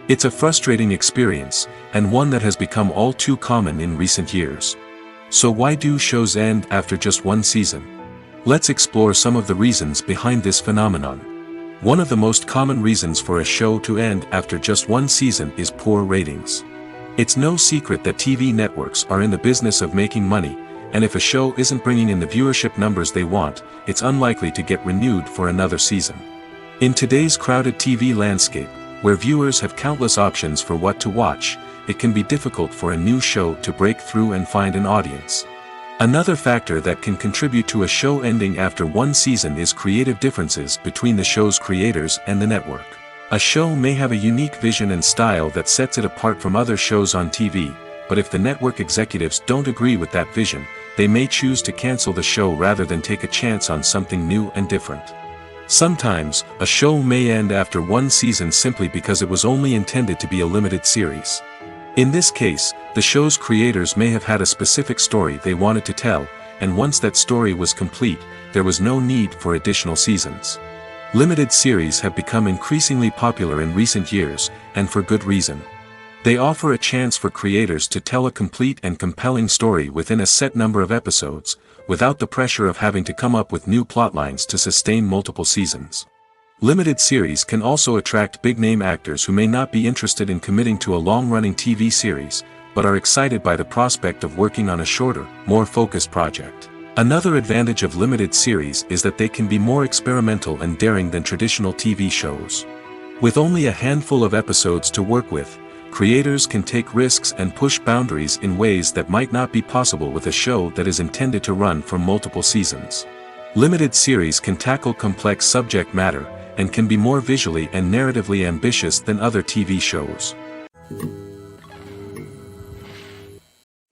It's a frustrating experience, and one that has become all too common in recent years. So why do shows end after just one season? Let's explore some of the reasons behind this phenomenon. One of the most common reasons for a show to end after just one season is poor ratings. It's no secret that TV networks are in the business of making money, and if a show isn't bringing in the viewership numbers they want, it's unlikely to get renewed for another season. In today's crowded TV landscape, where viewers have countless options for what to watch, it can be difficult for a new show to break through and find an audience. Another factor that can contribute to a show ending after one season is creative differences between the show's creators and the network. A show may have a unique vision and style that sets it apart from other shows on TV, but if the network executives don't agree with that vision, they may choose to cancel the show rather than take a chance on something new and different. Sometimes, a show may end after one season simply because it was only intended to be a limited series. In this case, the show's creators may have had a specific story they wanted to tell, and once that story was complete, there was no need for additional seasons. Limited series have become increasingly popular in recent years, and for good reason. They offer a chance for creators to tell a complete and compelling story within a set number of episodes, without the pressure of having to come up with new plotlines to sustain multiple seasons. Limited series can also attract big-name actors who may not be interested in committing to a long-running TV series, but are excited by the prospect of working on a shorter, more focused project. Another advantage of limited series is that they can be more experimental and daring than traditional TV shows. With only a handful of episodes to work with, creators can take risks and push boundaries in ways that might not be possible with a show that is intended to run for multiple seasons. Limited series can tackle complex subject matter, and can be more visually and narratively ambitious than other TV shows.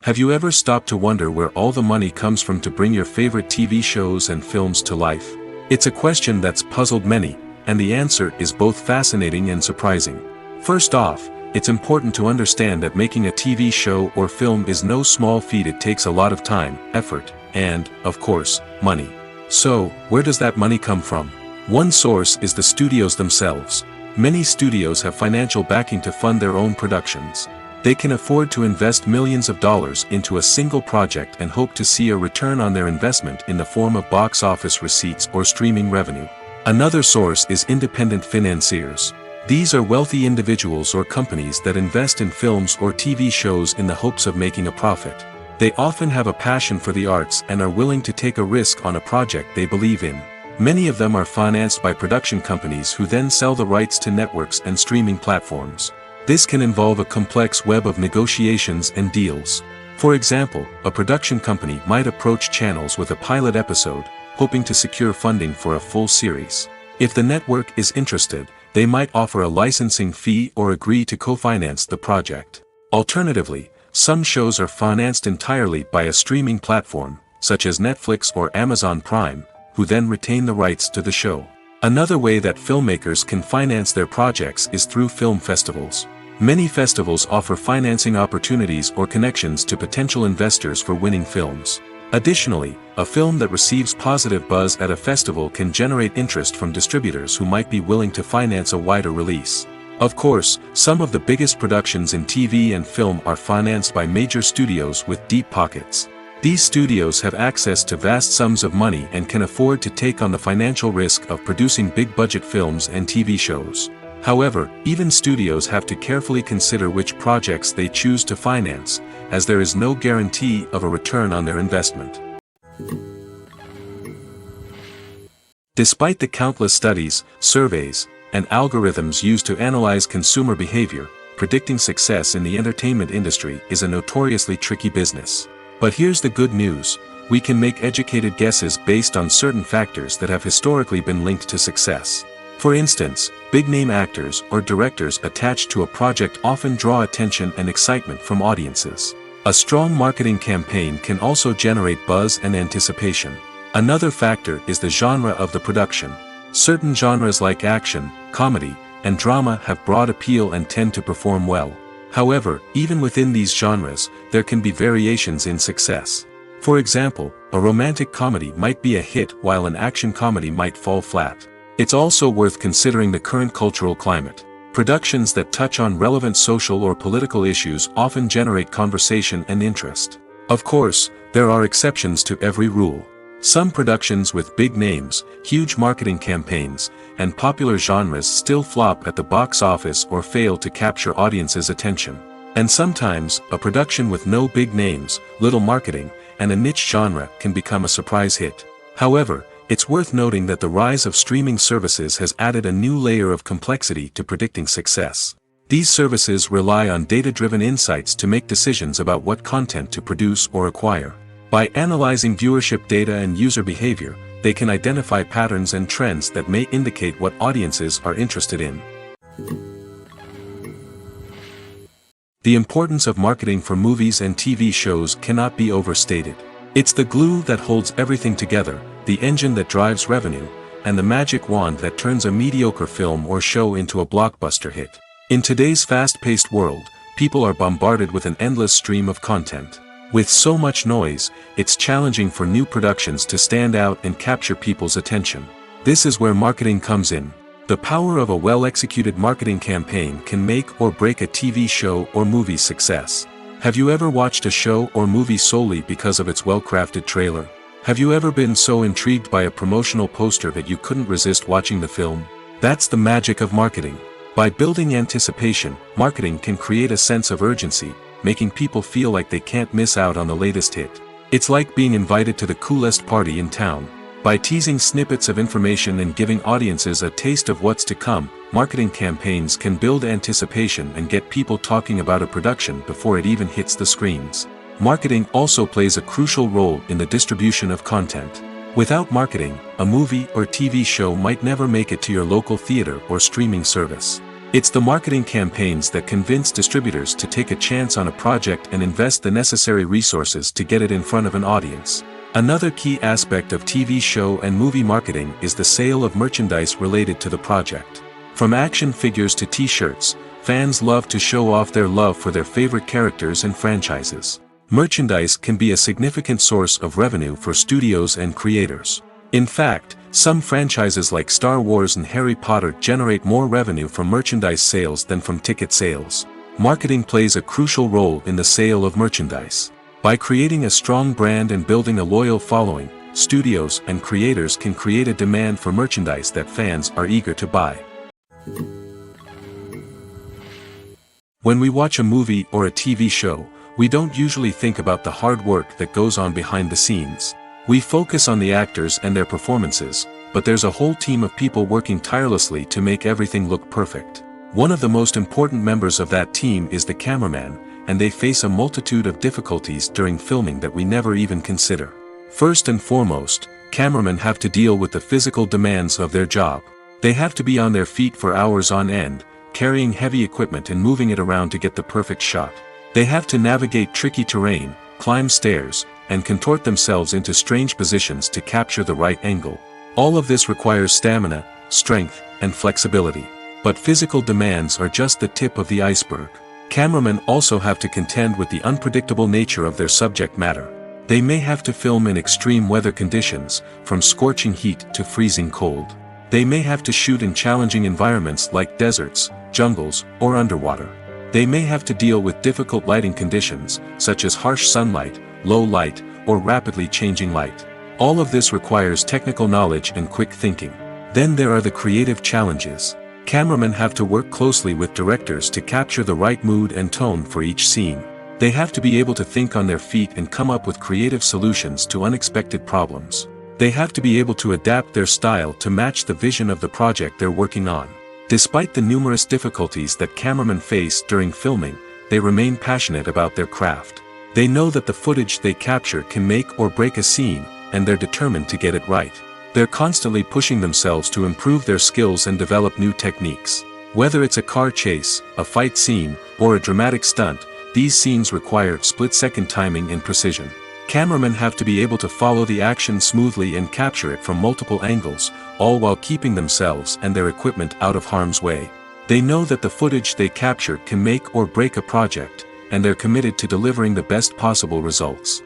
Have you ever stopped to wonder where all the money comes from to bring your favorite TV shows and films to life? It's a question that's puzzled many, and the answer is both fascinating and surprising. First off, it's important to understand that making a TV show or film is no small feat. It takes a lot of time, effort, and, of course, money. So, where does that money come from? One source is the studios themselves. Many studios have financial backing to fund their own productions. They can afford to invest millions of dollars into a single project and hope to see a return on their investment in the form of box office receipts or streaming revenue. Another source is independent financiers. These are wealthy individuals or companies that invest in films or TV shows in the hopes of making a profit. They often have a passion for the arts and are willing to take a risk on a project they believe in. Many of them are financed by production companies who then sell the rights to networks and streaming platforms. This can involve a complex web of negotiations and deals. For example, a production company might approach channels with a pilot episode, hoping to secure funding for a full series. If the network is interested, they might offer a licensing fee or agree to co-finance the project. Alternatively, some shows are financed entirely by a streaming platform, such as Netflix or Amazon Prime, who then retain the rights to the show. Another way that filmmakers can finance their projects is through film festivals. Many festivals offer financing opportunities or connections to potential investors for winning films. Additionally, a film that receives positive buzz at a festival can generate interest from distributors who might be willing to finance a wider release. Of course, some of the biggest productions in TV and film are financed by major studios with deep pockets. These studios have access to vast sums of money and can afford to take on the financial risk of producing big-budget films and TV shows. However, even studios have to carefully consider which projects they choose to finance, as there is no guarantee of a return on their investment. Despite the countless studies, surveys, and algorithms used to analyze consumer behavior, predicting success in the entertainment industry is a notoriously tricky business. But here's the good news: we can make educated guesses based on certain factors that have historically been linked to success. For instance, big-name actors or directors attached to a project often draw attention and excitement from audiences. A strong marketing campaign can also generate buzz and anticipation. Another factor is the genre of the production. Certain genres like action, comedy, and drama have broad appeal and tend to perform well. However, even within these genres, there can be variations in success. For example, a romantic comedy might be a hit while an action comedy might fall flat. It's also worth considering the current cultural climate. Productions that touch on relevant social or political issues often generate conversation and interest. Of course, there are exceptions to every rule. Some productions with big names, huge marketing campaigns, and popular genres still flop at the box office or fail to capture audiences' attention. And sometimes, a production with no big names, little marketing, and a niche genre can become a surprise hit. However, it's worth noting that the rise of streaming services has added a new layer of complexity to predicting success. These services rely on data-driven insights to make decisions about what content to produce or acquire. By analyzing viewership data and user behavior, they can identify patterns and trends that may indicate what audiences are interested in. The importance of marketing for movies and TV shows cannot be overstated. It's the glue that holds everything together, the engine that drives revenue, and the magic wand that turns a mediocre film or show into a blockbuster hit. In today's fast-paced world, people are bombarded with an endless stream of content. With so much noise, it's challenging for new productions to stand out and capture people's attention. This is where marketing comes in. The power of a well-executed marketing campaign can make or break a TV show or movie's success. Have you ever watched a show or movie solely because of its well-crafted trailer? Have you ever been so intrigued by a promotional poster that you couldn't resist watching the film? That's the magic of marketing. By building anticipation, marketing can create a sense of urgency, making people feel like they can't miss out on the latest hit. It's like being invited to the coolest party in town. By teasing snippets of information and giving audiences a taste of what's to come, marketing campaigns can build anticipation and get people talking about a production before it even hits the screens. Marketing also plays a crucial role in the distribution of content. Without marketing, a movie or TV show might never make it to your local theater or streaming service. It's the marketing campaigns that convince distributors to take a chance on a project and invest the necessary resources to get it in front of an audience. Another key aspect of TV show and movie marketing is the sale of merchandise related to the project. From action figures to t-shirts, fans love to show off their love for their favorite characters and franchises. Merchandise can be a significant source of revenue for studios and creators. In fact, some franchises like Star Wars and Harry Potter generate more revenue from merchandise sales than from ticket sales. Marketing plays a crucial role in the sale of merchandise. By creating a strong brand and building a loyal following, studios and creators can create a demand for merchandise that fans are eager to buy. When we watch a movie or a TV show, we don't usually think about the hard work that goes on behind the scenes. We focus on the actors and their performances, but there's a whole team of people working tirelessly to make everything look perfect. One of the most important members of that team is the cameraman, and they face a multitude of difficulties during filming that we never even consider. First and foremost, cameramen have to deal with the physical demands of their job. They have to be on their feet for hours on end, carrying heavy equipment and moving it around to get the perfect shot. They have to navigate tricky terrain, climb stairs, and contort themselves into strange positions to capture the right angle. All of this requires stamina, strength, and flexibility. But physical demands are just the tip of the iceberg. Cameramen also have to contend with the unpredictable nature of their subject matter. They may have to film in extreme weather conditions, from scorching heat to freezing cold. They may have to shoot in challenging environments like deserts, jungles, or underwater. They may have to deal with difficult lighting conditions, such as harsh sunlight, low light, or rapidly changing light. All of this requires technical knowledge and quick thinking. Then there are the creative challenges. Cameramen have to work closely with directors to capture the right mood and tone for each scene. They have to be able to think on their feet and come up with creative solutions to unexpected problems. They have to be able to adapt their style to match the vision of the project they're working on. Despite the numerous difficulties that cameramen face during filming, they remain passionate about their craft. They know that the footage they capture can make or break a scene, and they're determined to get it right. They're constantly pushing themselves to improve their skills and develop new techniques. Whether it's a car chase, a fight scene, or a dramatic stunt, these scenes require split-second timing and precision. Cameramen have to be able to follow the action smoothly and capture it from multiple angles, all while keeping themselves and their equipment out of harm's way. They know that the footage they capture can make or break a project, and they're committed to delivering the best possible results.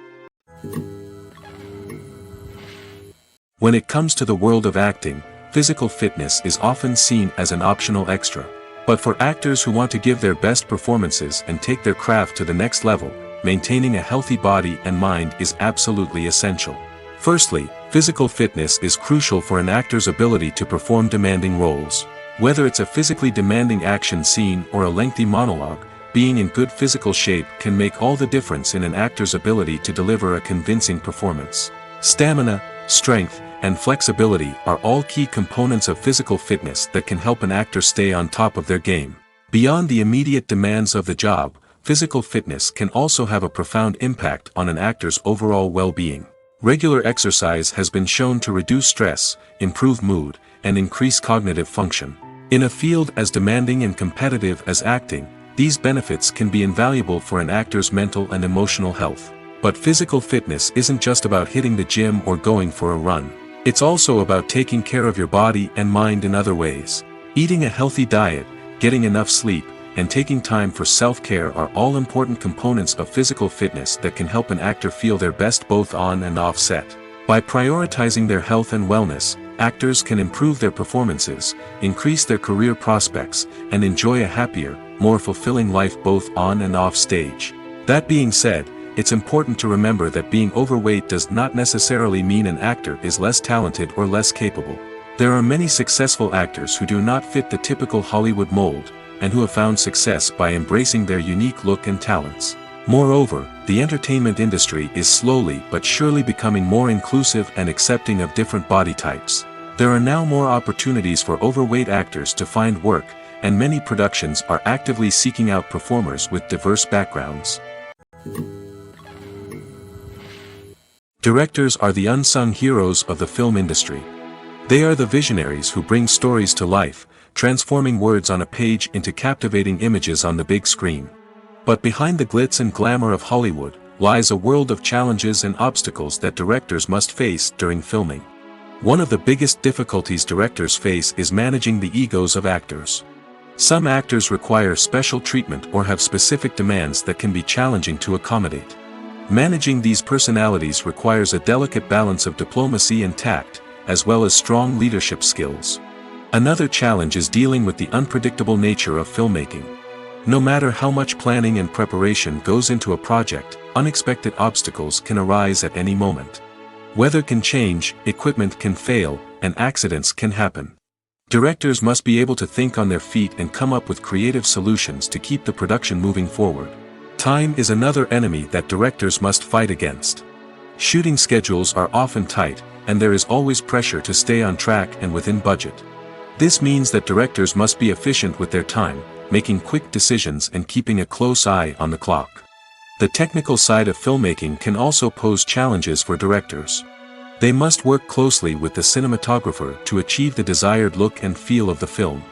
When it comes to the world of acting, physical fitness is often seen as an optional extra. But for actors who want to give their best performances and take their craft to the next level, maintaining a healthy body and mind is absolutely essential. Firstly, physical fitness is crucial for an actor's ability to perform demanding roles. Whether it's a physically demanding action scene or a lengthy monologue, being in good physical shape can make all the difference in an actor's ability to deliver a convincing performance. Stamina, strength, and flexibility are all key components of physical fitness that can help an actor stay on top of their game. Beyond the immediate demands of the job, physical fitness can also have a profound impact on an actor's overall well-being. Regular exercise has been shown to reduce stress, improve mood, and increase cognitive function. In a field as demanding and competitive as acting, these benefits can be invaluable for an actor's mental and emotional health. But physical fitness isn't just about hitting the gym or going for a run. It's also about taking care of your body and mind in other ways. Eating a healthy diet, getting enough sleep, and taking time for self-care are all important components of physical fitness that can help an actor feel their best both on and off set. By prioritizing their health and wellness, actors can improve their performances, increase their career prospects, and enjoy a happier, more fulfilling life both on and off stage. That being said, it's important to remember that being overweight does not necessarily mean an actor is less talented or less capable. There are many successful actors who do not fit the typical Hollywood mold, and who have found success by embracing their unique look and talents. Moreover, the entertainment industry is slowly but surely becoming more inclusive and accepting of different body types. There are now more opportunities for overweight actors to find work, and many productions are actively seeking out performers with diverse backgrounds. Directors are the unsung heroes of the film industry. They are the visionaries who bring stories to life, transforming words on a page into captivating images on the big screen. But behind the glitz and glamour of Hollywood lies a world of challenges and obstacles that directors must face during filming. One of the biggest difficulties directors face is managing the egos of actors. Some actors require special treatment or have specific demands that can be challenging to accommodate. Managing these personalities requires a delicate balance of diplomacy and tact, as well as strong leadership skills. Another challenge is dealing with the unpredictable nature of filmmaking. No matter how much planning and preparation goes into a project, unexpected obstacles can arise at any moment. Weather can change, equipment can fail, and accidents can happen. Directors must be able to think on their feet and come up with creative solutions to keep the production moving forward. Time is another enemy that directors must fight against. Shooting schedules are often tight, and there is always pressure to stay on track and within budget. This means that directors must be efficient with their time, making quick decisions and keeping a close eye on the clock. The technical side of filmmaking can also pose challenges for directors. They must work closely with the cinematographer to achieve the desired look and feel of the film.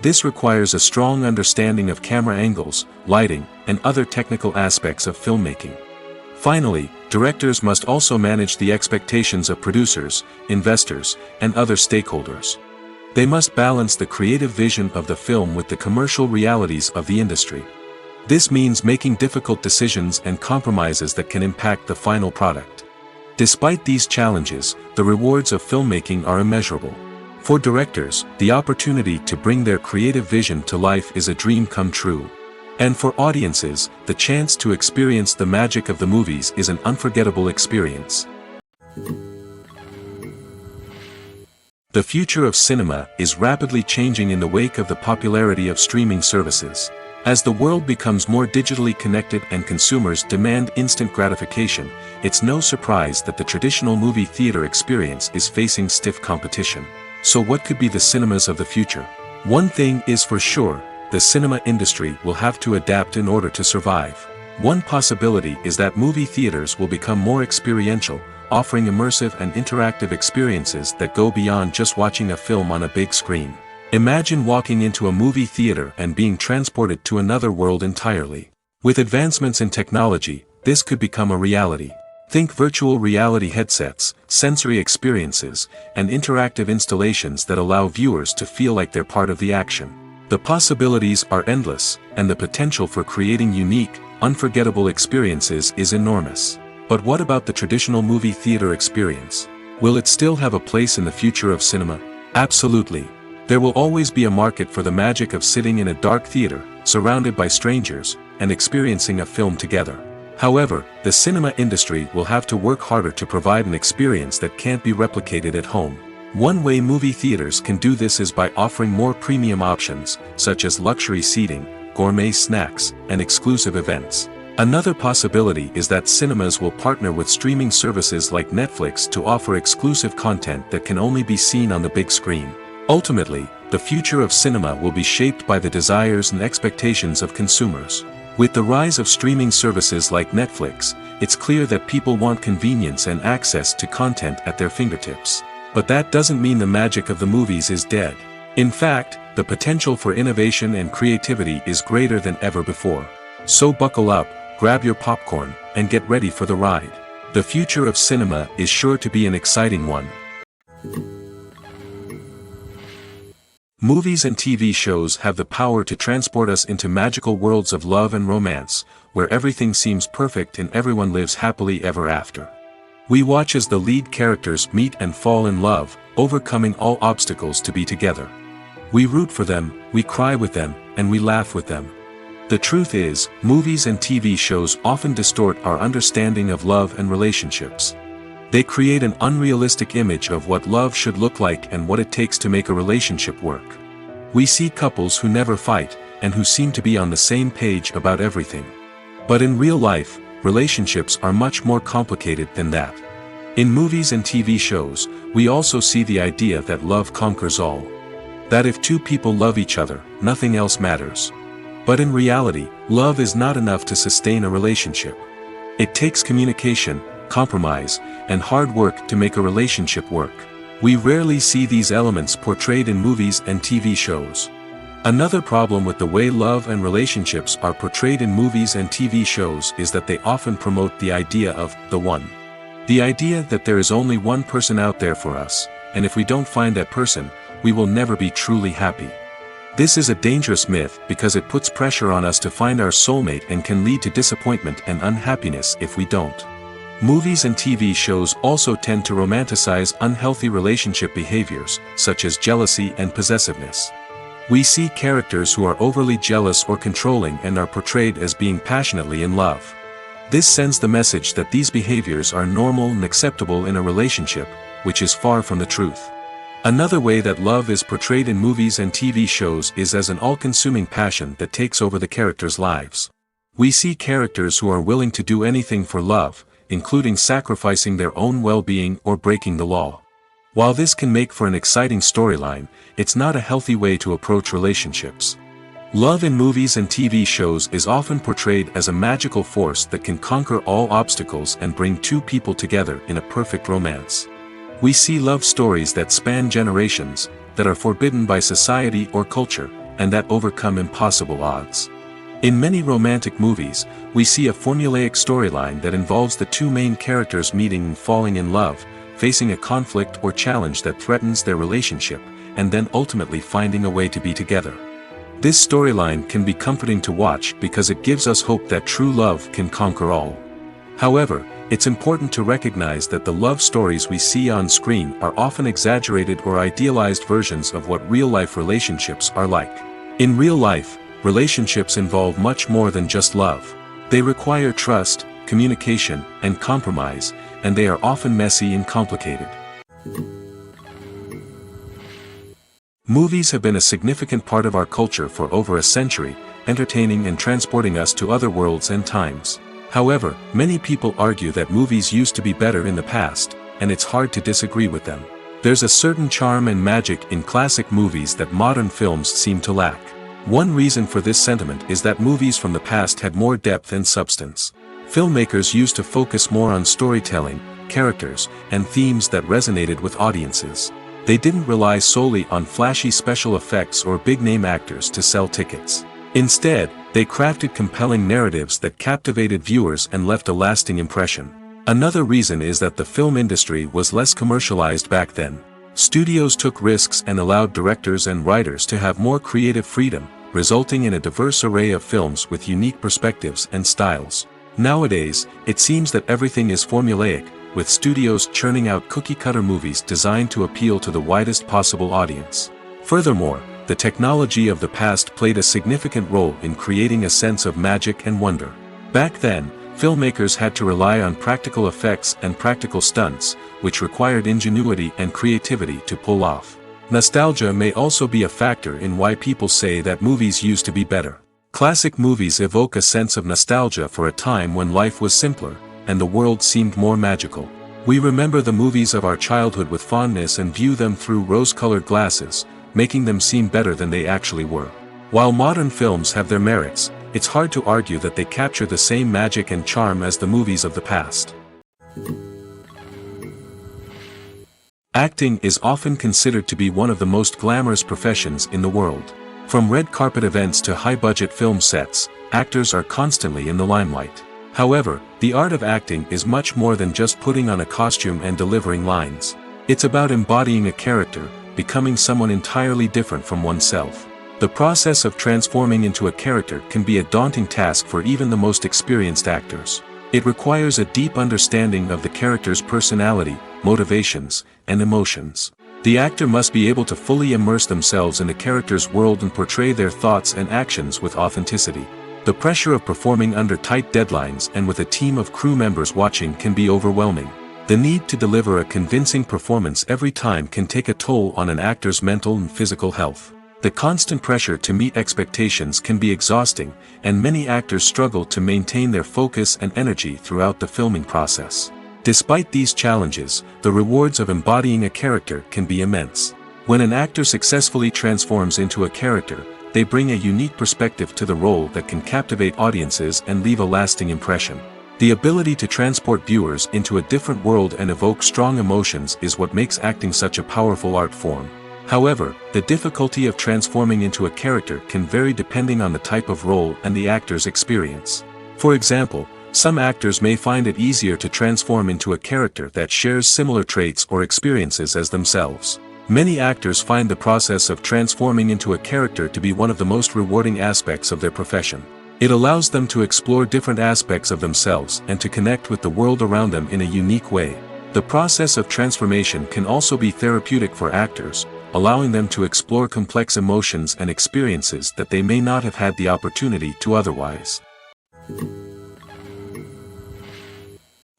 This requires a strong understanding of camera angles, lighting, and other technical aspects of filmmaking. Finally, directors must also manage the expectations of producers, investors, and other stakeholders. They must balance the creative vision of the film with the commercial realities of the industry. This means making difficult decisions and compromises that can impact the final product. Despite these challenges, the rewards of filmmaking are immeasurable. For directors, the opportunity to bring their creative vision to life is a dream come true. And for audiences, the chance to experience the magic of the movies is an unforgettable experience. The future of cinema is rapidly changing in the wake of the popularity of streaming services. As the world becomes more digitally connected and consumers demand instant gratification, it's no surprise that the traditional movie theater experience is facing stiff competition. So what could be the cinemas of the future? One thing is for sure, the cinema industry will have to adapt in order to survive. One possibility is that movie theaters will become more experiential, offering immersive and interactive experiences that go beyond just watching a film on a big screen. Imagine walking into a movie theater and being transported to another world entirely. With advancements in technology, this could become a reality. Think virtual reality headsets, sensory experiences, and interactive installations that allow viewers to feel like they're part of the action. The possibilities are endless, and the potential for creating unique, unforgettable experiences is enormous. But what about the traditional movie theater experience? Will it still have a place in the future of cinema? Absolutely. There will always be a market for the magic of sitting in a dark theater, surrounded by strangers, and experiencing a film together. However, the cinema industry will have to work harder to provide an experience that can't be replicated at home. One way movie theaters can do this is by offering more premium options, such as luxury seating, gourmet snacks, and exclusive events. Another possibility is that cinemas will partner with streaming services like Netflix to offer exclusive content that can only be seen on the big screen. Ultimately, the future of cinema will be shaped by the desires and expectations of consumers. With the rise of streaming services like Netflix, it's clear that people want convenience and access to content at their fingertips. But that doesn't mean the magic of the movies is dead. In fact, the potential for innovation and creativity is greater than ever before. So buckle up, grab your popcorn, and get ready for the ride. The future of cinema is sure to be an exciting one. Movies and TV shows have the power to transport us into magical worlds of love and romance, where everything seems perfect and everyone lives happily ever after. We watch as the lead characters meet and fall in love, overcoming all obstacles to be together. We root for them, we cry with them, and we laugh with them. The truth is, movies and TV shows often distort our understanding of love and relationships. They create an unrealistic image of what love should look like and what it takes to make a relationship work. We see couples who never fight, and who seem to be on the same page about everything. But in real life, relationships are much more complicated than that. In movies and TV shows, we also see the idea that love conquers all. That if two people love each other, nothing else matters. But in reality, love is not enough to sustain a relationship. It takes communication, compromise, and hard work to make a relationship work. We rarely see these elements portrayed in movies and TV shows. Another problem with the way love and relationships are portrayed in movies and TV shows is that they often promote the idea of the one. The idea that there is only one person out there for us, and if we don't find that person, we will never be truly happy. This is a dangerous myth because it puts pressure on us to find our soulmate and can lead to disappointment and unhappiness if we don't. Movies and TV shows also tend to romanticize unhealthy relationship behaviors, such as jealousy and possessiveness. We see characters who are overly jealous or controlling and are portrayed as being passionately in love. This sends the message that these behaviors are normal and acceptable in a relationship, which is far from the truth. Another way that love is portrayed in movies and TV shows is as an all-consuming passion that takes over the characters' lives. We see characters who are willing to do anything for love, including sacrificing their own well-being or breaking the law. While this can make for an exciting storyline, it's not a healthy way to approach relationships. Love in movies and TV shows is often portrayed as a magical force that can conquer all obstacles and bring two people together in a perfect romance. We see love stories that span generations, that are forbidden by society or culture, and that overcome impossible odds. In many romantic movies, we see a formulaic storyline that involves the two main characters meeting and falling in love, facing a conflict or challenge that threatens their relationship, and then ultimately finding a way to be together. This storyline can be comforting to watch because it gives us hope that true love can conquer all. However, it's important to recognize that the love stories we see on screen are often exaggerated or idealized versions of what real-life relationships are like. In real life, relationships involve much more than just love. They require trust, communication, and compromise, and they are often messy and complicated. Movies have been a significant part of our culture for over a century, entertaining and transporting us to other worlds and times. However, many people argue that movies used to be better in the past, and it's hard to disagree with them. There's a certain charm and magic in classic movies that modern films seem to lack. One reason for this sentiment is that movies from the past had more depth and substance. Filmmakers used to focus more on storytelling, characters, and themes that resonated with audiences. They didn't rely solely on flashy special effects or big-name actors to sell tickets. Instead, they crafted compelling narratives that captivated viewers and left a lasting impression. Another reason is that the film industry was less commercialized back then. Studios took risks and allowed directors and writers to have more creative freedom, resulting in a diverse array of films with unique perspectives and styles. Nowadays, it seems that everything is formulaic, with studios churning out cookie-cutter movies designed to appeal to the widest possible audience. Furthermore, the technology of the past played a significant role in creating a sense of magic and wonder. Back then, filmmakers had to rely on practical effects and practical stunts, which required ingenuity and creativity to pull off. Nostalgia may also be a factor in why people say that movies used to be better. Classic movies evoke a sense of nostalgia for a time when life was simpler, and the world seemed more magical. We remember the movies of our childhood with fondness and view them through rose-colored glasses, making them seem better than they actually were. While modern films have their merits, it's hard to argue that they capture the same magic and charm as the movies of the past. Acting is often considered to be one of the most glamorous professions in the world. From red carpet events to high-budget film sets, actors are constantly in the limelight. However, the art of acting is much more than just putting on a costume and delivering lines. It's about embodying a character, becoming someone entirely different from oneself. The process of transforming into a character can be a daunting task for even the most experienced actors. It requires a deep understanding of the character's personality, motivations, and emotions. The actor must be able to fully immerse themselves in the character's world and portray their thoughts and actions with authenticity. The pressure of performing under tight deadlines and with a team of crew members watching can be overwhelming. The need to deliver a convincing performance every time can take a toll on an actor's mental and physical health. The constant pressure to meet expectations can be exhausting, and many actors struggle to maintain their focus and energy throughout the filming process. Despite these challenges, the rewards of embodying a character can be immense. When an actor successfully transforms into a character, they bring a unique perspective to the role that can captivate audiences and leave a lasting impression. The ability to transport viewers into a different world and evoke strong emotions is what makes acting such a powerful art form. However, the difficulty of transforming into a character can vary depending on the type of role and the actor's experience. For example, some actors may find it easier to transform into a character that shares similar traits or experiences as themselves. Many actors find the process of transforming into a character to be one of the most rewarding aspects of their profession. It allows them to explore different aspects of themselves and to connect with the world around them in a unique way. The process of transformation can also be therapeutic for actors, allowing them to explore complex emotions and experiences that they may not have had the opportunity to otherwise.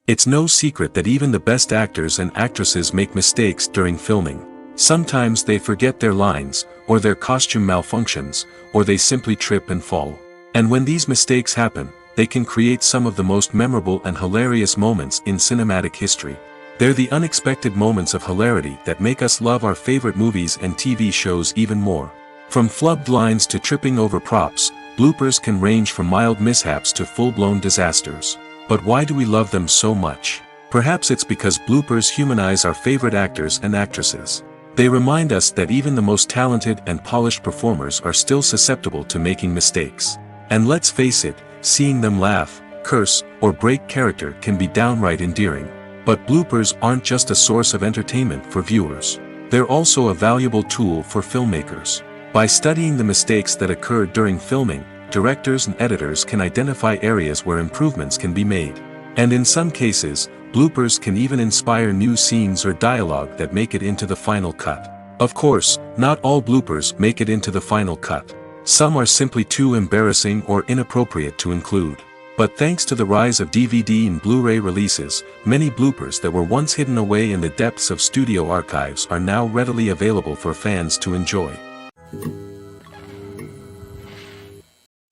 It's no secret that even the best actors and actresses make mistakes during filming. Sometimes they forget their lines, or their costume malfunctions, or they simply trip and fall. And when these mistakes happen, they can create some of the most memorable and hilarious moments in cinematic history. They're the unexpected moments of hilarity that make us love our favorite movies and TV shows even more. From flubbed lines to tripping over props, bloopers can range from mild mishaps to full-blown disasters. But why do we love them so much? Perhaps it's because bloopers humanize our favorite actors and actresses. They remind us that even the most talented and polished performers are still susceptible to making mistakes. And let's face it, seeing them laugh, curse, or break character can be downright endearing. But bloopers aren't just a source of entertainment for viewers. They're also a valuable tool for filmmakers. By studying the mistakes that occur during filming, directors and editors can identify areas where improvements can be made. And in some cases, bloopers can even inspire new scenes or dialogue that make it into the final cut. Of course, not all bloopers make it into the final cut. Some are simply too embarrassing or inappropriate to include. But thanks to the rise of DVD and Blu-ray releases, many bloopers that were once hidden away in the depths of studio archives are now readily available for fans to enjoy.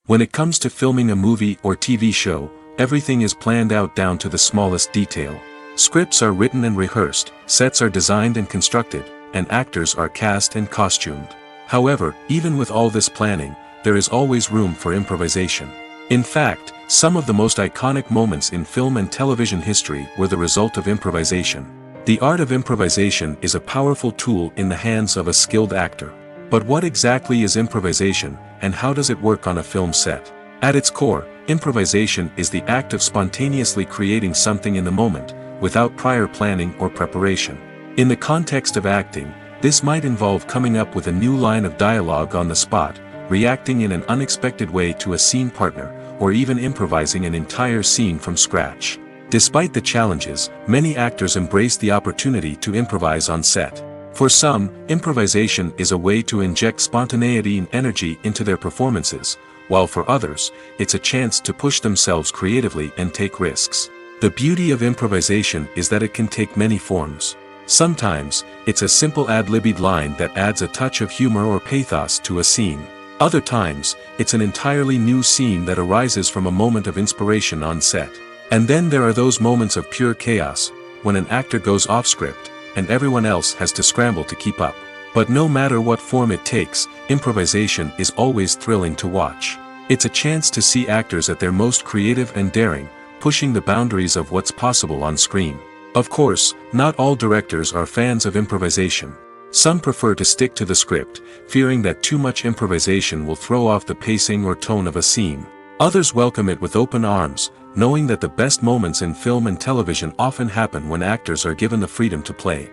When it comes to filming a movie or TV show, everything is planned out down to the smallest detail. Scripts are written and rehearsed, sets are designed and constructed, and actors are cast and costumed. However, even with all this planning, there is always room for improvisation. In fact, some of the most iconic moments in film and television history were the result of improvisation. The art of improvisation is a powerful tool in the hands of a skilled actor. But what exactly is improvisation, and how does it work on a film set? At its core, improvisation is the act of spontaneously creating something in the moment, without prior planning or preparation. In the context of acting, this might involve coming up with a new line of dialogue on the spot, reacting in an unexpected way to a scene partner, or even improvising an entire scene from scratch. Despite the challenges, many actors embrace the opportunity to improvise on set. For some, improvisation is a way to inject spontaneity and energy into their performances, while for others, it's a chance to push themselves creatively and take risks. The beauty of improvisation is that it can take many forms. Sometimes, it's a simple ad-libbed line that adds a touch of humor or pathos to a scene. Other times, it's an entirely new scene that arises from a moment of inspiration on set. And then there are those moments of pure chaos, when an actor goes off script, and everyone else has to scramble to keep up. But no matter what form it takes, improvisation is always thrilling to watch. It's a chance to see actors at their most creative and daring, pushing the boundaries of what's possible on screen. Of course, not all directors are fans of improvisation. Some prefer to stick to the script, fearing that too much improvisation will throw off the pacing or tone of a scene. Others welcome it with open arms, knowing that the best moments in film and television often happen when actors are given the freedom to play.